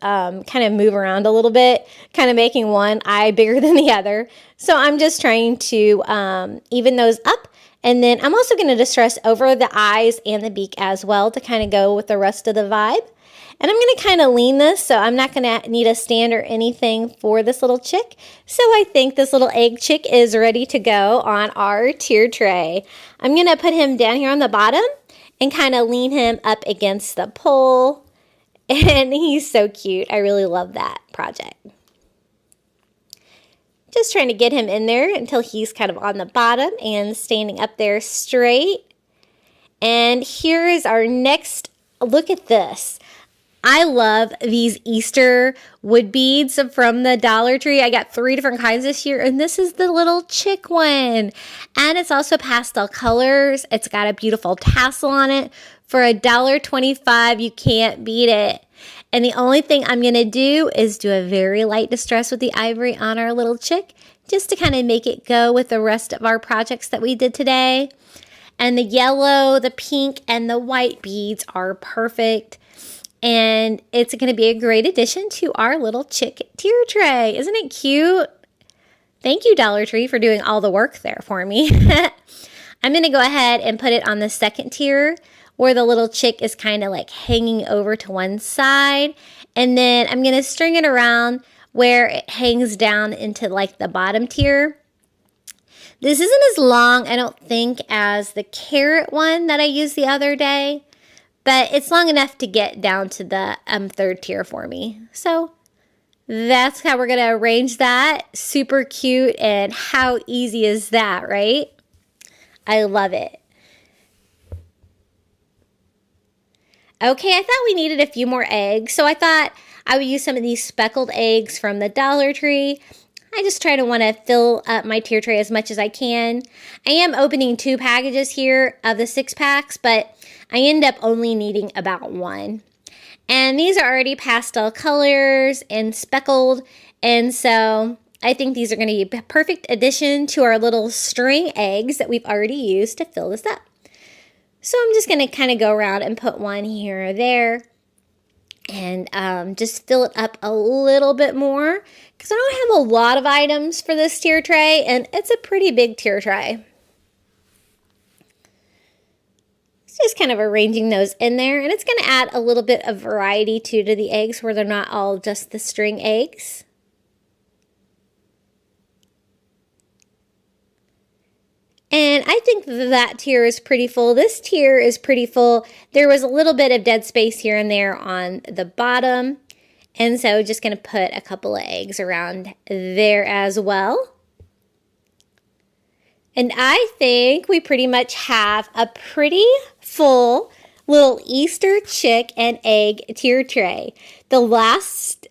move around a little bit, kind of making one eye bigger than the other. So I'm just trying to even those up. And then I'm also going to distress over the eyes and the beak as well to kind of go with the rest of the vibe. And I'm going to kind of lean this, so I'm not going to need a stand or anything for this little chick. So I think this little egg chick is ready to go on our tier tray. I'm going to put him down here on the bottom and kind of lean him up against the pole. And he's so cute. I really love that project. Just trying to get him in there until he's kind of on the bottom and standing up there straight. And here is our next, look at this. I love these Easter wood beads from the Dollar Tree. I got 3 different kinds this year, and this is the little chick one. And it's also pastel colors. It's got a beautiful tassel on it. For $1.25, you can't beat it. And the only thing I'm going to do is do a very light distress with the ivory on our little chick, just to kind of make it go with the rest of our projects that we did today. And the yellow, the pink, and the white beads are perfect. And it's going to be a great addition to our little chick tier tray. Isn't it cute? Thank you, Dollar Tree, for doing all the work there for me. I'm going to go ahead and put it on the second tier, where the little chick is kind of like hanging over to one side. And then I'm going to string it around where it hangs down into like the bottom tier. This isn't as long, I don't think, as the carrot one that I used the other day, but it's long enough to get down to the third tier for me. So that's how we're going to arrange that. Super cute, and how easy is that, right? I love it. Okay, I thought we needed a few more eggs, so I thought I would use some of these speckled eggs from the Dollar Tree. I just try to want to fill up my tier tray as much as I can. I am opening 2 packages here of the 6-packs, but I end up only needing about 1. And these are already pastel colors and speckled, and so I think these are going to be a perfect addition to our little string eggs that we've already used to fill this up. So I'm just going to kind of go around and put one here or there and just fill it up a little bit more, because I don't have a lot of items for this tier tray, and it's a pretty big tier tray. Just kind of arranging those in there, and it's going to add a little bit of variety to the eggs where they're not all just the string eggs. And I think that tier is pretty full. This tier is pretty full. There was a little bit of dead space here and there on the bottom. And so just going to put a couple of eggs around there as well. And I think we pretty much have a pretty full little Easter chick and egg tier tray. The last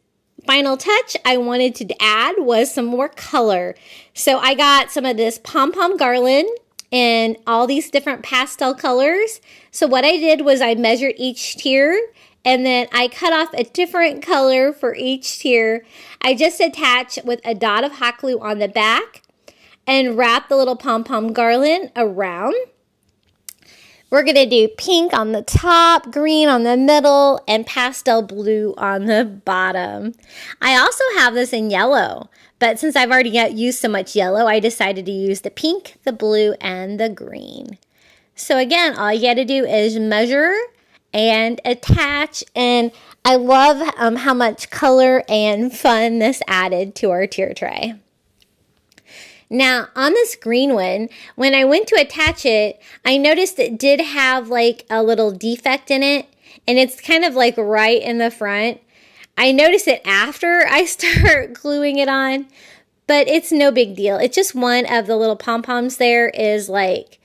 final touch I wanted to add was some more color. So I got some of this pom-pom garland in all these different pastel colors. So what I did was I measured each tier and then I cut off a different color for each tier. I just attached with a dot of hot glue on the back and wrap the little pom-pom garland around. We're going to do pink on the top, green on the middle, and pastel blue on the bottom. I also have this in yellow, but since I've already used so much yellow, I decided to use the pink, the blue, and the green. So again, all you got to do is measure and attach, and I love how much color and fun this added to our tier tray. Now, on this green one, when I went to attach it, I noticed it did have like a little defect in it, and it's kind of like right in the front. I noticed it after I start gluing it on, but it's no big deal. It's just one of the little pom-poms there is like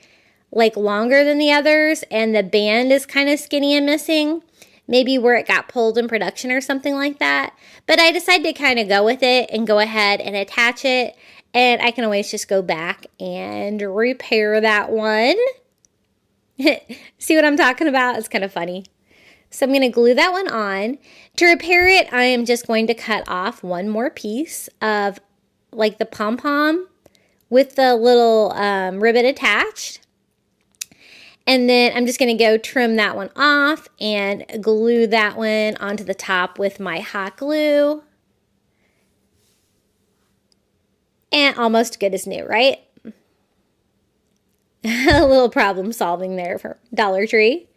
longer than the others, and the band is kind of skinny and missing. Maybe where it got pulled in production or something like that. But I decided to kind of go with it and go ahead and attach it. And I can always just go back and repair that one. See what I'm talking about? It's kind of funny. So I'm going to glue that one on. To repair it, I am just going to cut off one more piece of like the pom-pom with the little ribbon attached. And then I'm just going to go trim that one off and glue that one onto the top with my hot glue. And almost good as new, right? A little problem solving there for Dollar Tree.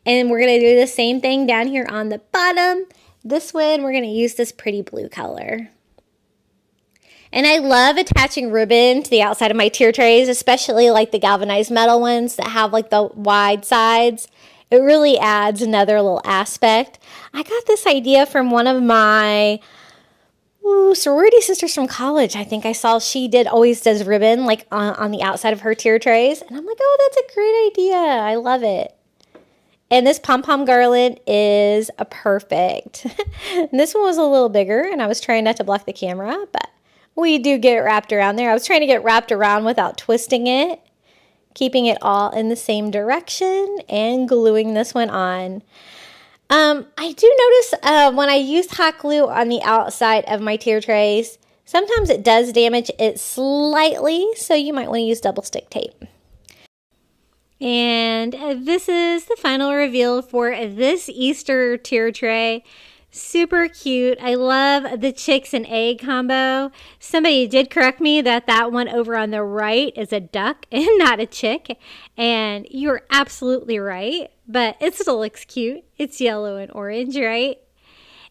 And we're going to do the same thing down here on the bottom. This one, we're going to use this pretty blue color. And I love attaching ribbon to the outside of my tier trays, especially like the galvanized metal ones that have like the wide sides. It really adds another little aspect. I got this idea from one of my sorority sisters from college. I think I saw she always does ribbon like on the outside of her tier trays. And I'm like, oh, that's a great idea. I love it. And this pom-pom garland is perfect. And this one was a little bigger, and I was trying not to block the camera, but we do get it wrapped around there. I was trying to get wrapped around without twisting it, keeping it all in the same direction and gluing this one on. I do notice when I use hot glue on the outside of my tier trays, sometimes it does damage it slightly, so you might want to use double stick tape. And this is the final reveal for this Easter tier tray. Super cute. I love the chicks and egg combo. Somebody did correct me that one over on the right is a duck and not a chick. And you're absolutely right, but it still looks cute. It's yellow and orange, right?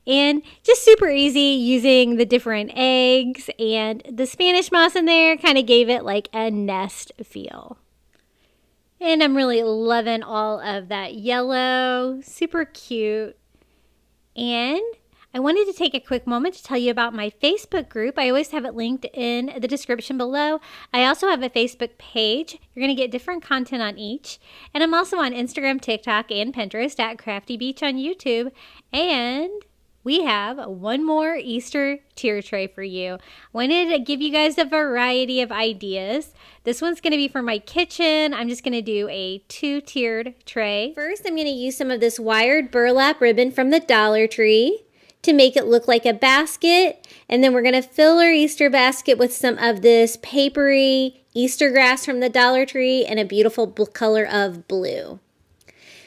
And just super easy using the different eggs, and the Spanish moss in there kind of gave it like a nest feel. And I'm really loving all of that yellow. Super cute. And I wanted to take a quick moment to tell you about my Facebook group. I always have it linked in the description below. I also have a Facebook page. You're going to get different content on each. And I'm also on Instagram, TikTok, and Pinterest at Crafty Beach on YouTube. And we have one more Easter tier tray for you. I wanted to give you guys a variety of ideas. This one's going to be for my kitchen. I'm just going to do a 2-tiered tray. First, I'm going to use some of this wired burlap ribbon from the Dollar Tree to make it look like a basket. And then we're going to fill our Easter basket with some of this papery Easter grass from the Dollar Tree and a beautiful color of blue.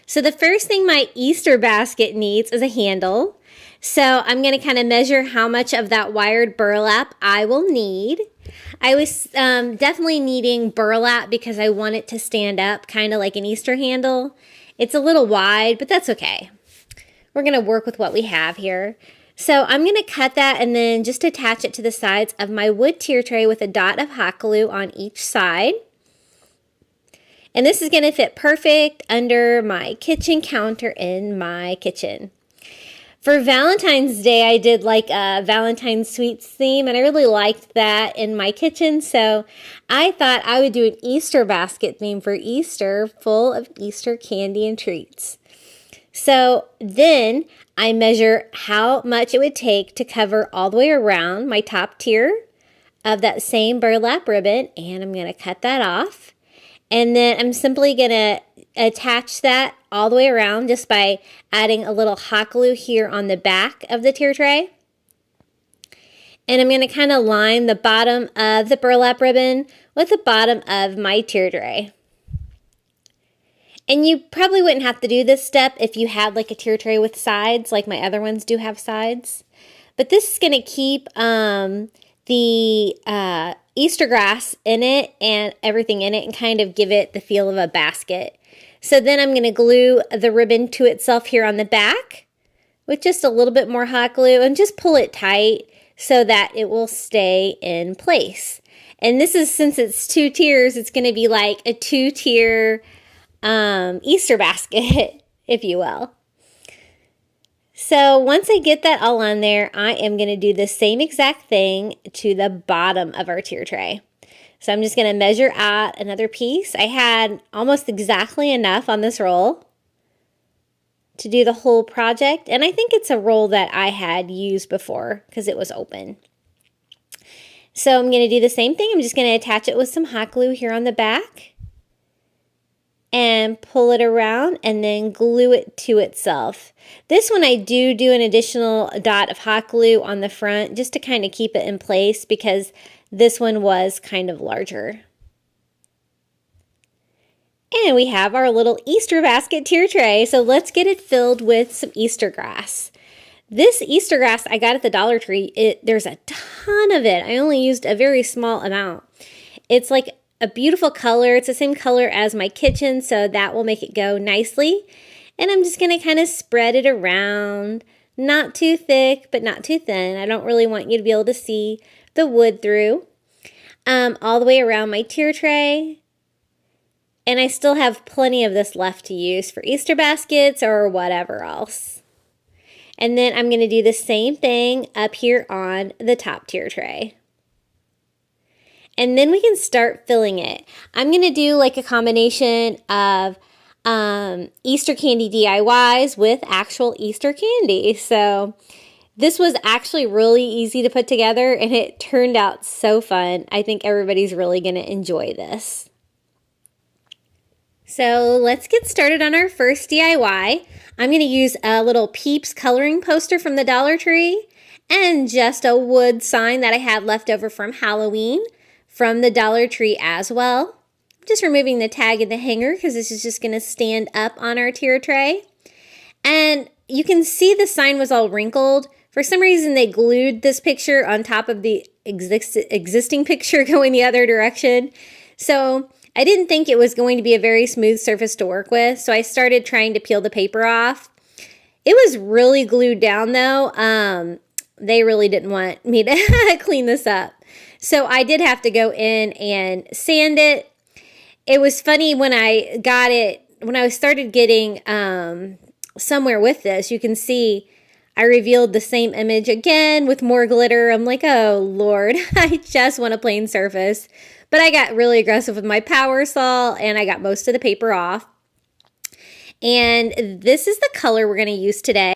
So the first thing my Easter basket needs is a handle. So I'm going to kind of measure how much of that wired burlap I will need. I was definitely needing burlap because I want it to stand up kind of like an Easter handle. It's a little wide, but that's okay. We're going to work with what we have here. So I'm going to cut that and then just attach it to the sides of my wood tier tray with a dot of hot glue on each side. And this is going to fit perfect under my kitchen counter in my kitchen. For Valentine's Day, I did like a Valentine's sweets theme, and I really liked that in my kitchen. So I thought I would do an Easter basket theme for Easter full of Easter candy and treats. So then I measure how much it would take to cover all the way around my top tier of that same burlap ribbon, and I'm going to cut that off. And then I'm simply going to attach that all the way around just by adding a little hot glue here on the back of the tier tray. And I'm going to kind of line the bottom of the burlap ribbon with the bottom of my tier tray. And you probably wouldn't have to do this step if you had like a tier tray with sides, like my other ones do have sides. But this is going to keep the Easter grass in it and everything in it and kind of give it the feel of a basket. So then I'm going to glue the ribbon to itself here on the back with just a little bit more hot glue and just pull it tight so that it will stay in place. And this is, since it's 2 tiers, it's going to be like a 2-tier Easter basket, if you will. So once I get that all on there, I am going to do the same exact thing to the bottom of our tier tray. So I'm just going to measure out another piece. I had almost exactly enough on this roll to do the whole project. And I think it's a roll that I had used before because it was open. So I'm going to do the same thing. I'm just going to attach it with some hot glue here on the back and pull it around and then glue it to itself. This one I do an additional dot of hot glue on the front just to kind of keep it in place because this one was kind of larger. And we have our little Easter basket tier tray. So let's get it filled with some Easter grass. This Easter grass I got at the Dollar Tree, there's a ton of it. I only used a very small amount. It's like a beautiful color. It's the same color as my kitchen, so that will make it go nicely. And I'm just going to kind of spread it around. Not too thick, but not too thin. I don't really want you to be able to see the wood through. All the way around my tier tray. And I still have plenty of this left to use for Easter baskets or whatever else. And then I'm going to do the same thing up here on the top tier tray. And then we can start filling it. I'm going to do like a combination of Easter candy DIYs with actual Easter candy. So this was actually really easy to put together and it turned out so fun. I think everybody's really going to enjoy this. So let's get started on our first DIY. I'm going to use a little Peeps coloring poster from the Dollar Tree and just a wood sign that I had left over from Halloween from the Dollar Tree as well. I'm just removing the tag and the hanger because this is just going to stand up on our tier tray. And you can see the sign was all wrinkled. For some reason, they glued this picture on top of the existing picture going the other direction. So I didn't think it was going to be a very smooth surface to work with, so I started trying to peel the paper off. It was really glued down though. They really didn't want me to clean this up. So I did have to go in and sand it. It was funny when I got it, when I started getting somewhere with this, you can see I revealed the same image again with more glitter. I'm like, oh Lord, I just want a plain surface. But I got really aggressive with my power saw and I got most of the paper off. And this is the color we're going to use today.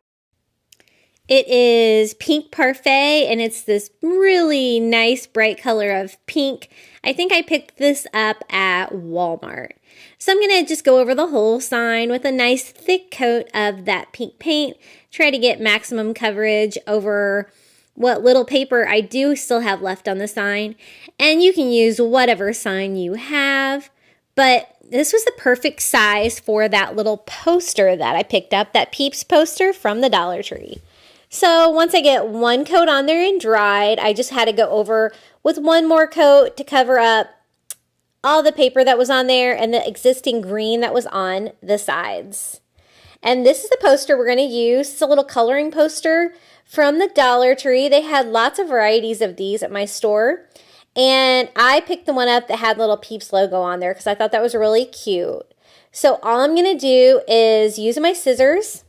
It is Pink Parfait and it's this really nice bright color of pink. I think I picked this up at Walmart. So I'm going to just go over the whole sign with a nice thick coat of that pink paint. Try to get maximum coverage over what little paper I do still have left on the sign. And you can use whatever sign you have. But this was the perfect size for that little poster that I picked up, that Peeps poster from the Dollar Tree. So once I get one coat on there and dried, I just had to go over with one more coat to cover up all the paper that was on there and the existing green that was on the sides. And this is the poster we're going to use. It's a little coloring poster from the Dollar Tree. They had lots of varieties of these at my store. And I picked the one up that had little Peeps logo on there because I thought that was really cute. So all I'm going to do is use my scissors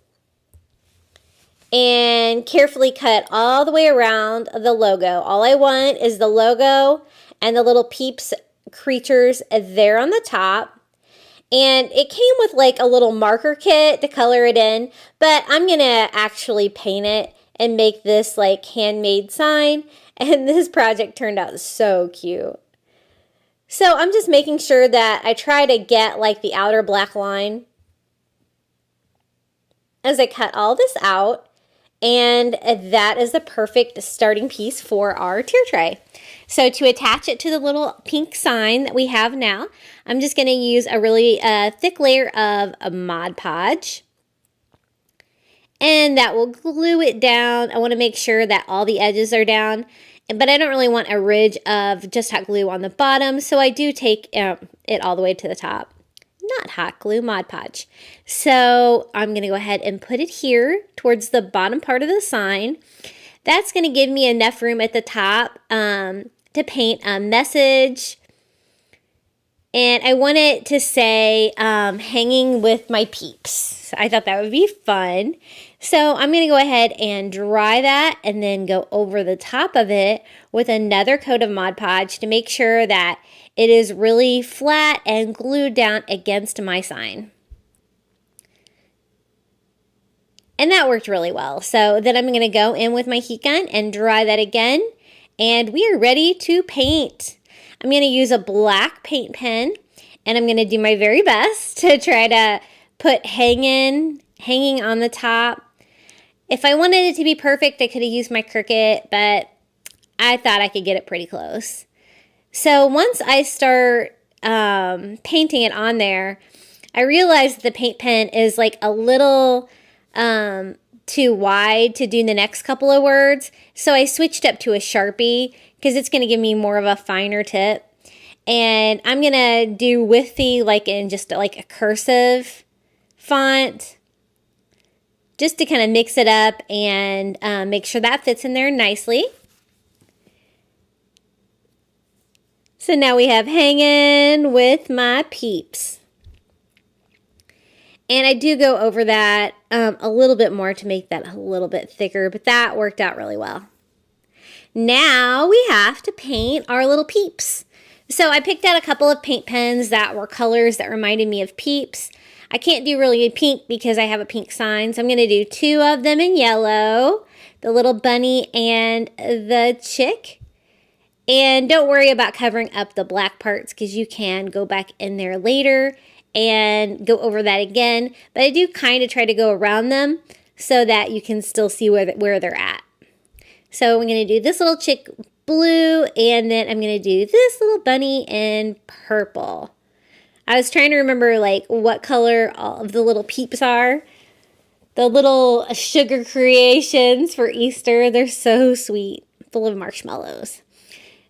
and carefully cut all the way around the logo. All I want is the logo and the little Peeps creatures there on the top. And it came with like a little marker kit to color it in, but I'm gonna actually paint it and make this like handmade sign. And this project turned out so cute. So I'm just making sure that I try to get like the outer black line as I cut all this out. And that is the perfect starting piece for our tier tray. So to attach it to the little pink sign that we have now, I'm just going to use a really thick layer of Mod Podge. And that will glue it down. I want to make sure that all the edges are down. But I don't really want a ridge of just hot glue on the bottom. So I do take it all the way to the top. Not hot glue, Mod Podge. So I'm going to go ahead and put it here towards the bottom part of the sign. That's going to give me enough room at the top to paint a message. And I want it to say hanging with my peeps. I thought that would be fun. So I'm going to go ahead and dry that and then go over the top of it with another coat of Mod Podge to make sure that it is really flat and glued down against my sign. And that worked really well. So then I'm going to go in with my heat gun and dry that again. And we are ready to paint. I'm going to use a black paint pen. And I'm going to do my very best to try to put hanging on the top. If I wanted it to be perfect, I could have used my Cricut, but I thought I could get it pretty close. So once I start painting it on there, I realized the paint pen is like a little too wide to do the next couple of words. So I switched up to a Sharpie because it's going to give me more of a finer tip. And I'm going to do Withy like in just like a cursive font, just to kind of mix it up and make sure that fits in there nicely. So now we have hanging with my peeps. And I do go over that a little bit more to make that a little bit thicker, but that worked out really well. Now we have to paint our little peeps. So I picked out a couple of paint pens that were colors that reminded me of peeps. I can't do really pink because I have a pink sign, so I'm going to do two of them in yellow, the little bunny and the chick. And don't worry about covering up the black parts because you can go back in there later and go over that again. But I do kind of try to go around them so that you can still see where they're at. So I'm going to do this little chick blue, and then I'm going to do this little bunny in purple. I was trying to remember like what color all of the little peeps are. The little sugar creations for Easter. They're so sweet, full of marshmallows.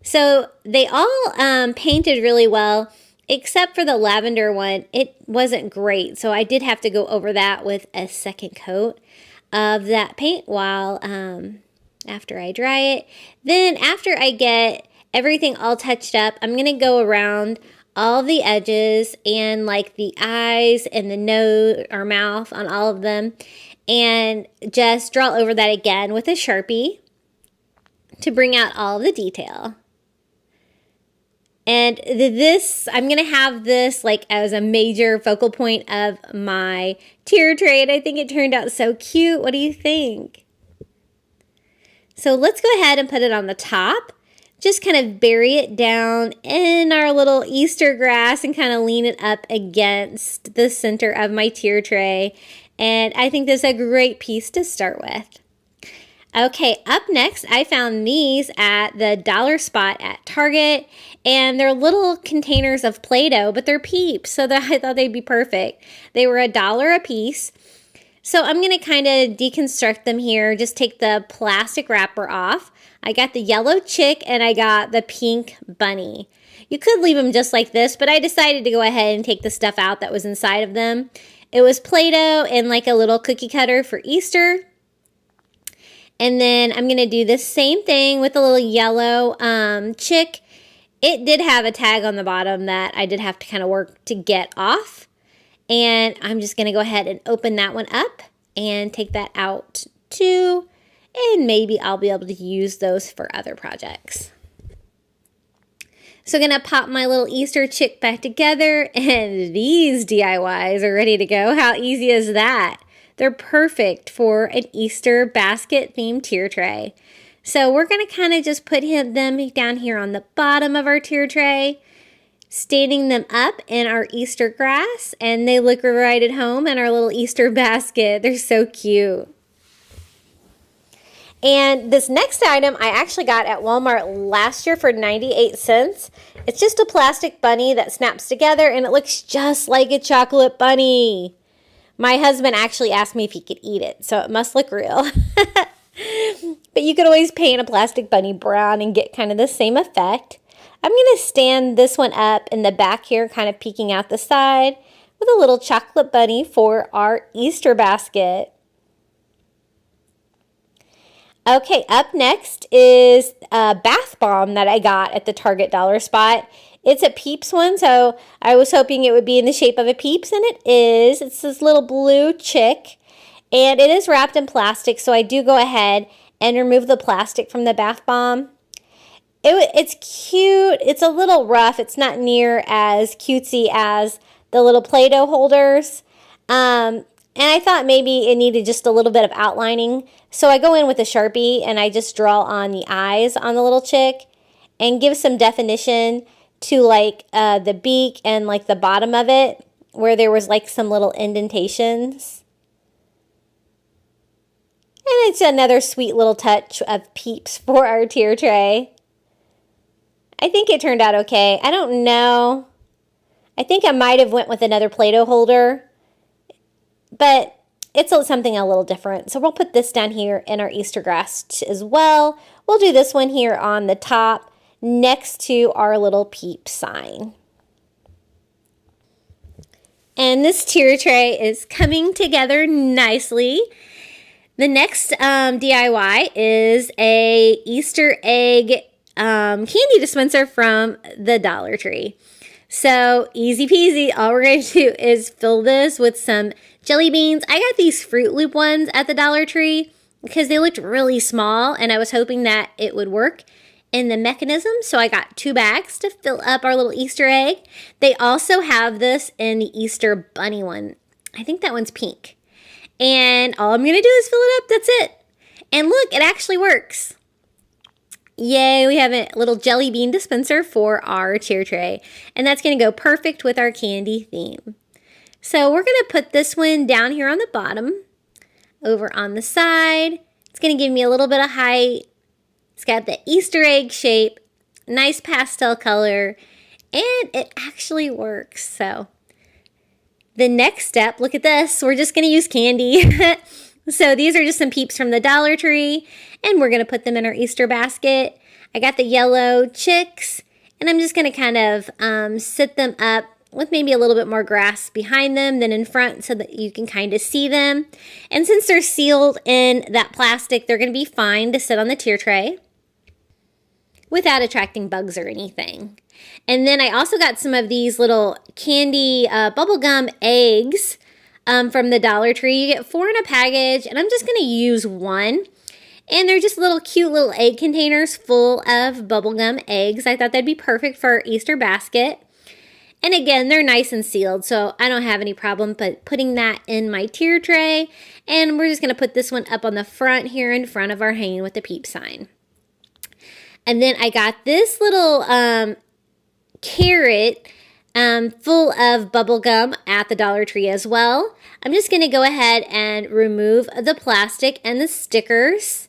So they all painted really well, except for the lavender one. It wasn't great, so I did have to go over that with a second coat of that paint while after I dry it. Then after I get everything all touched up, I'm going to go around all the edges and like the eyes and the nose or mouth on all of them and just draw over that again with a Sharpie to bring out all of the detail. And this, I'm going to have this like as a major focal point of my tier tray. And I think it turned out so cute. What do you think? So let's go ahead and put it on the top. Just kind of bury it down in our little Easter grass and kind of lean it up against the center of my tier tray. And I think this is a great piece to start with. Okay, up next, I found these at the dollar spot at Target. And they're little containers of Play-Doh, but they're Peeps, so I thought they'd be perfect. They were $1 a piece. So I'm going to kind of deconstruct them here. Just take the plastic wrapper off. I got the yellow chick and I got the pink bunny. You could leave them just like this, but I decided to go ahead and take the stuff out that was inside of them. It was Play-Doh and like a little cookie cutter for Easter. And then I'm going to do the same thing with the little yellow chick. It did have a tag on the bottom that I did have to kind of work to get off. And I'm just going to go ahead and open that one up and take that out too. And maybe I'll be able to use those for other projects. So I'm going to pop my little Easter chick back together, and these DIYs are ready to go. How easy is that? They're perfect for an Easter basket themed tier tray. So we're going to kind of just put them down here on the bottom of our tier tray, standing them up in our Easter grass, and they look right at home in our little Easter basket. They're so cute. And this next item I actually got at Walmart last year for 98 cents. It's just a plastic bunny that snaps together, and it looks just like a chocolate bunny. My husband actually asked me if he could eat it, so it must look real. But you could always paint a plastic bunny brown and get kind of the same effect. I'm going to stand this one up in the back here, kind of peeking out the side, with a little chocolate bunny for our Easter basket. Okay, up next is a bath bomb that I got at the Target dollar spot. It's a Peeps one, so I was hoping it would be in the shape of a Peeps, and it is. It's this little blue chick, and it is wrapped in plastic, so I do go ahead and remove the plastic from the bath bomb. It's cute. It's a little rough. It's not near as cutesy as the little Play-Doh holders. And I thought maybe it needed just a little bit of outlining. So I go in with a Sharpie and I just draw on the eyes on the little chick and give some definition to like the beak and like the bottom of it where there was like some little indentations. And it's another sweet little touch of Peeps for our tier tray. I think it turned out okay. I don't know. I think I might have went with another Play-Doh holder. But it's something a little different. So we'll put this down here in our Easter grass as well. We'll do this one here on the top next to our little Peeps sign. And this tier tray is coming together nicely. The next DIY is a Easter egg candy dispenser from the Dollar Tree. So easy peasy. All we're going to do is fill this with some jelly beans. I got these Fruit Loop ones at the Dollar Tree because they looked really small and I was hoping that it would work in the mechanism. So I got 2 bags to fill up our little Easter egg. They also have this in the Easter bunny one. I think that one's pink. And all I'm going to do is fill it up. That's it. And look, it actually works. Yay, we have a little jelly bean dispenser for our tier tray. And that's going to go perfect with our candy theme. So we're going to put this one down here on the bottom, over on the side. It's going to give me a little bit of height. It's got the Easter egg shape, nice pastel color, and it actually works. So the next step, look at this. We're just going to use candy. So these are just some Peeps from the Dollar Tree, and we're going to put them in our Easter basket. I got the yellow chicks, and I'm just going to kind of sit them up with maybe a little bit more grass behind them than in front so that you can kind of see them. And since they're sealed in that plastic, they're going to be fine to sit on the tier tray without attracting bugs or anything. And then I also got some of these little candy bubblegum eggs from the Dollar Tree. You get 4 in a package, and I'm just going to use 1. And they're just little cute little egg containers full of bubblegum eggs. I thought that'd be perfect for our Easter basket. And again, they're nice and sealed, so I don't have any problem but putting that in my tier tray. And we're just going to put this one up on the front here in front of our hanging with the Peeps sign. And then I got this little carrot full of bubble gum at the Dollar Tree as well. I'm just going to go ahead and remove the plastic and the stickers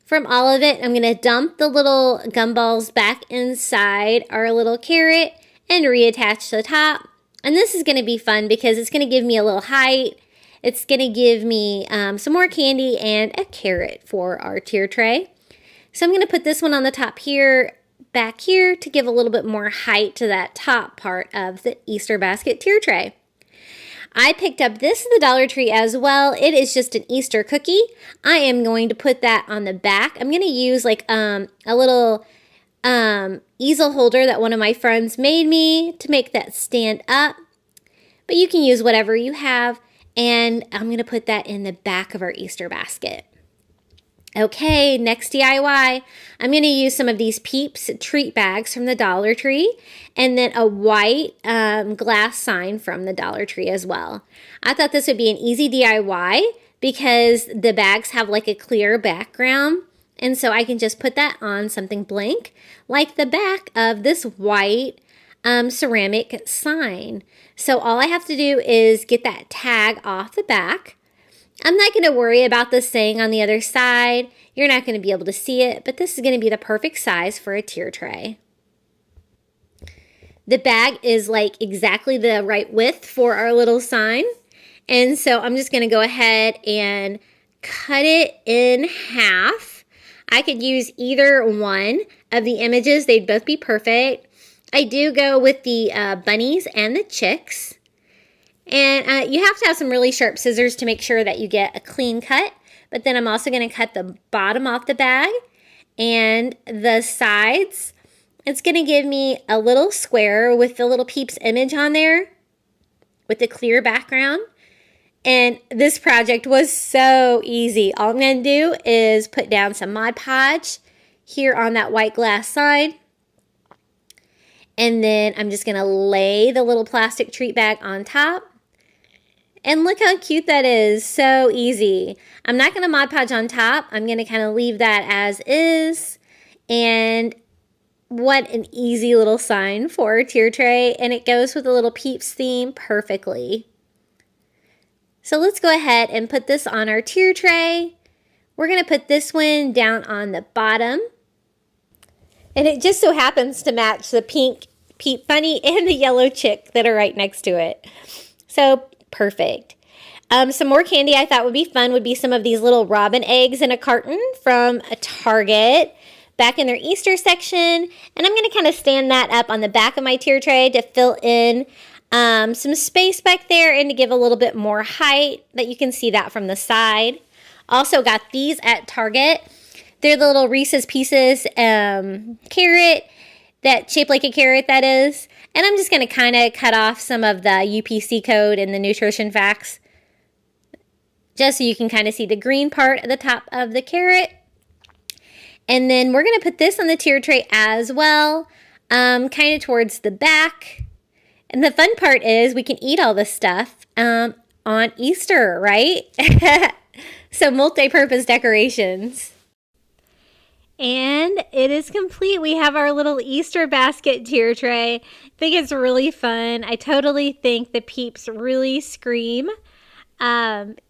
from all of it. I'm going to dump the little gumballs back inside our little carrot and reattach the top. And this is going to be fun because it's going to give me a little height. It's going to give me some more candy and a carrot for our tier tray. So I'm going to put this one on the top here, back here, to give a little bit more height to that top part of the Easter basket tier tray. I picked up this at the Dollar Tree as well. It is just an Easter cookie. I am going to put that on the back. I'm going to use like a little easel holder that one of my friends made me to make that stand up. But you can use whatever you have. And I'm going to put that in the back of our Easter basket. Okay, next DIY. I'm going to use some of these Peeps treat bags from the Dollar Tree and then a white glass sign from the Dollar Tree as well. I thought this would be an easy DIY because the bags have like a clear background, and so I can just put that on something blank like the back of this white ceramic sign. So all I have to do is get that tag off the back. I'm not going to worry about this saying on the other side. You're not going to be able to see it, but this is going to be the perfect size for a tier tray. The bag is like exactly the right width for our little sign. And so I'm just going to go ahead and cut it in half. I could use either one of the images. They'd both be perfect. I do go with the bunnies and the chicks. And you have to have some really sharp scissors to make sure that you get a clean cut. But then I'm also going to cut the bottom off the bag and the sides. It's going to give me a little square with the little Peeps image on there with the clear background. And this project was so easy. All I'm going to do is put down some Mod Podge here on that white glass side. And then I'm just going to lay the little plastic treat bag on top. And look how cute that is. So easy. I'm not going to Mod Podge on top. I'm going to kind of leave that as is. And what an easy little sign for a tier tray. And it goes with the little Peeps theme perfectly. So let's go ahead and put this on our tier tray. We're going to put this one down on the bottom. And it just so happens to match the pink Peep bunny and the yellow chick that are right next to it. So perfect. Some more candy I thought would be fun would be some of these little robin eggs in a carton from a Target back in their Easter section. And I'm going to kind of stand that up on the back of my tier tray to fill in some space back there and to give a little bit more height that you can see that from the side. Also got these at Target. They're the little Reese's Pieces carrot, that shaped like a carrot that is. And I'm just going to kind of cut off some of the UPC code and the nutrition facts just so you can kind of see the green part at the top of the carrot. And then we're going to put this on the tier tray as well, kind of towards the back. And the fun part is we can eat all this stuff on Easter, right? So multi-purpose decorations. And it is complete. We have our little Easter basket tier tray. I think it's really fun. I totally think the Peeps really scream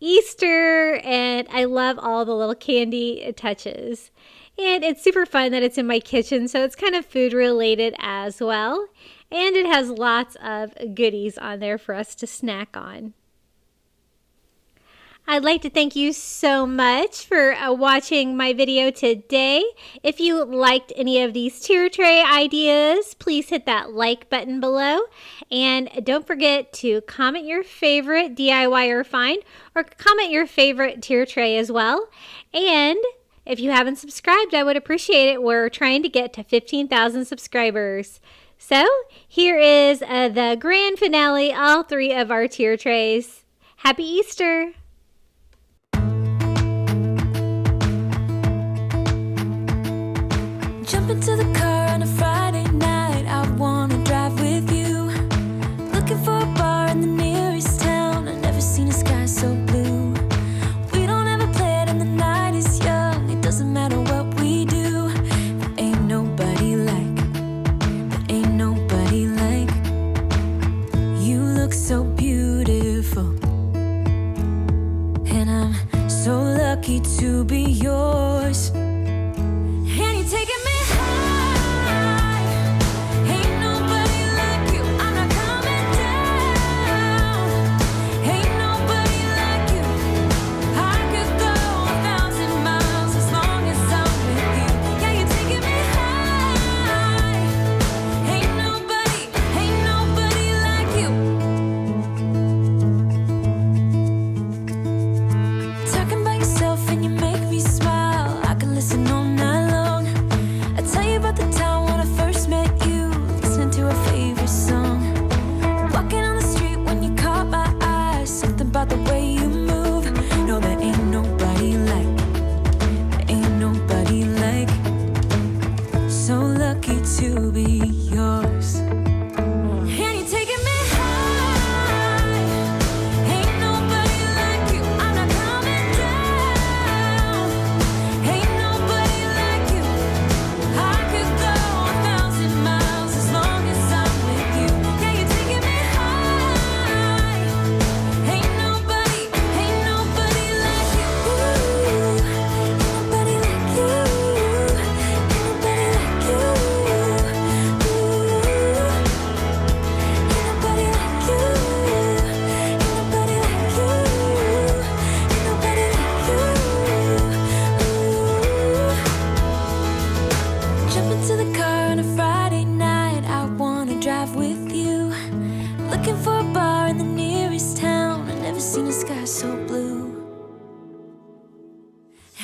Easter, and I love all the little candy touches. And it's super fun that it's in my kitchen, so it's kind of food related as well. And it has lots of goodies on there for us to snack on. I'd like to thank you so much for watching my video today. If you liked any of these tier tray ideas, please hit that like button below. And don't forget to comment your favorite DIY find or comment your favorite tier tray as well. And if you haven't subscribed, I would appreciate it. We're trying to get to 15,000 subscribers. So here is the grand finale, all three of our tier trays. Happy Easter! Jump into the car on a Friday night. I wanna drive with you. Looking for a bar in the nearest town. I've never seen a sky so blue. We don't ever play it and the night is young. It doesn't matter what we do. There ain't nobody like. There ain't nobody like. You look so beautiful. And I'm so lucky to be yours. And you're taking me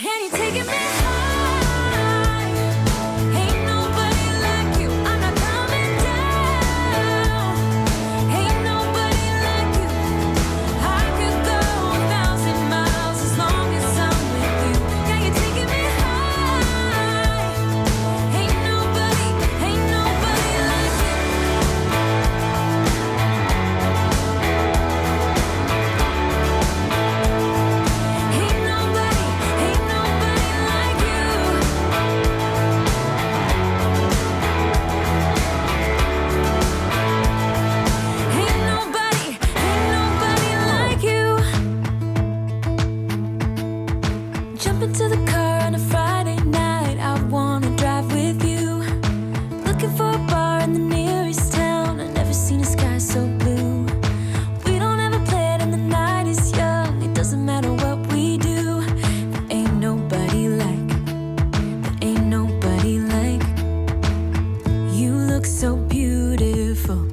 And you're taking me high. Ain't nobody like you. I'm not coming down. Ain't nobody like you. I could go 1,000 miles as long as I'm with you. Yeah, you're taking me high. Ain't nobody like you. Ain't nobody like you. Ain't nobody like you. Jump into the car on a Friday night. I wanna drive with you. Looking for a bar in the nearest town. I've never seen a sky so blue. We don't ever play it and the night is young. It doesn't matter what we do. There ain't nobody like. There ain't nobody like. You look so beautiful.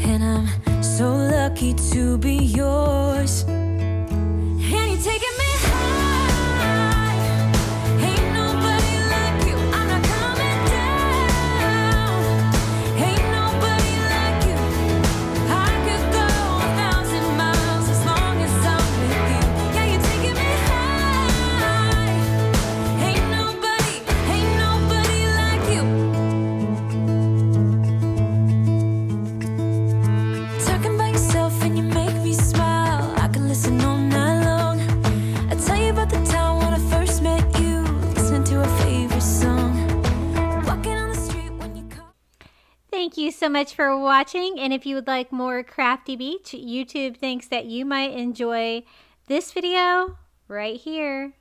And I'm so lucky to be yours. And you're taking me high. Ain't nobody like you. I'm not coming down. Ain't nobody like you. I could go 1,000 miles as long as I'm with you. Yeah, you're taking me high. Ain't nobody like you. Talking by yourself and you make me smile. I can listen all night long. I tell you about the time when I first met you, listening to our favorite song. Walking on the street when you call. Thank you so much for watching, and if you would like more Crafty Beach, YouTube thinks that you might enjoy this video right here.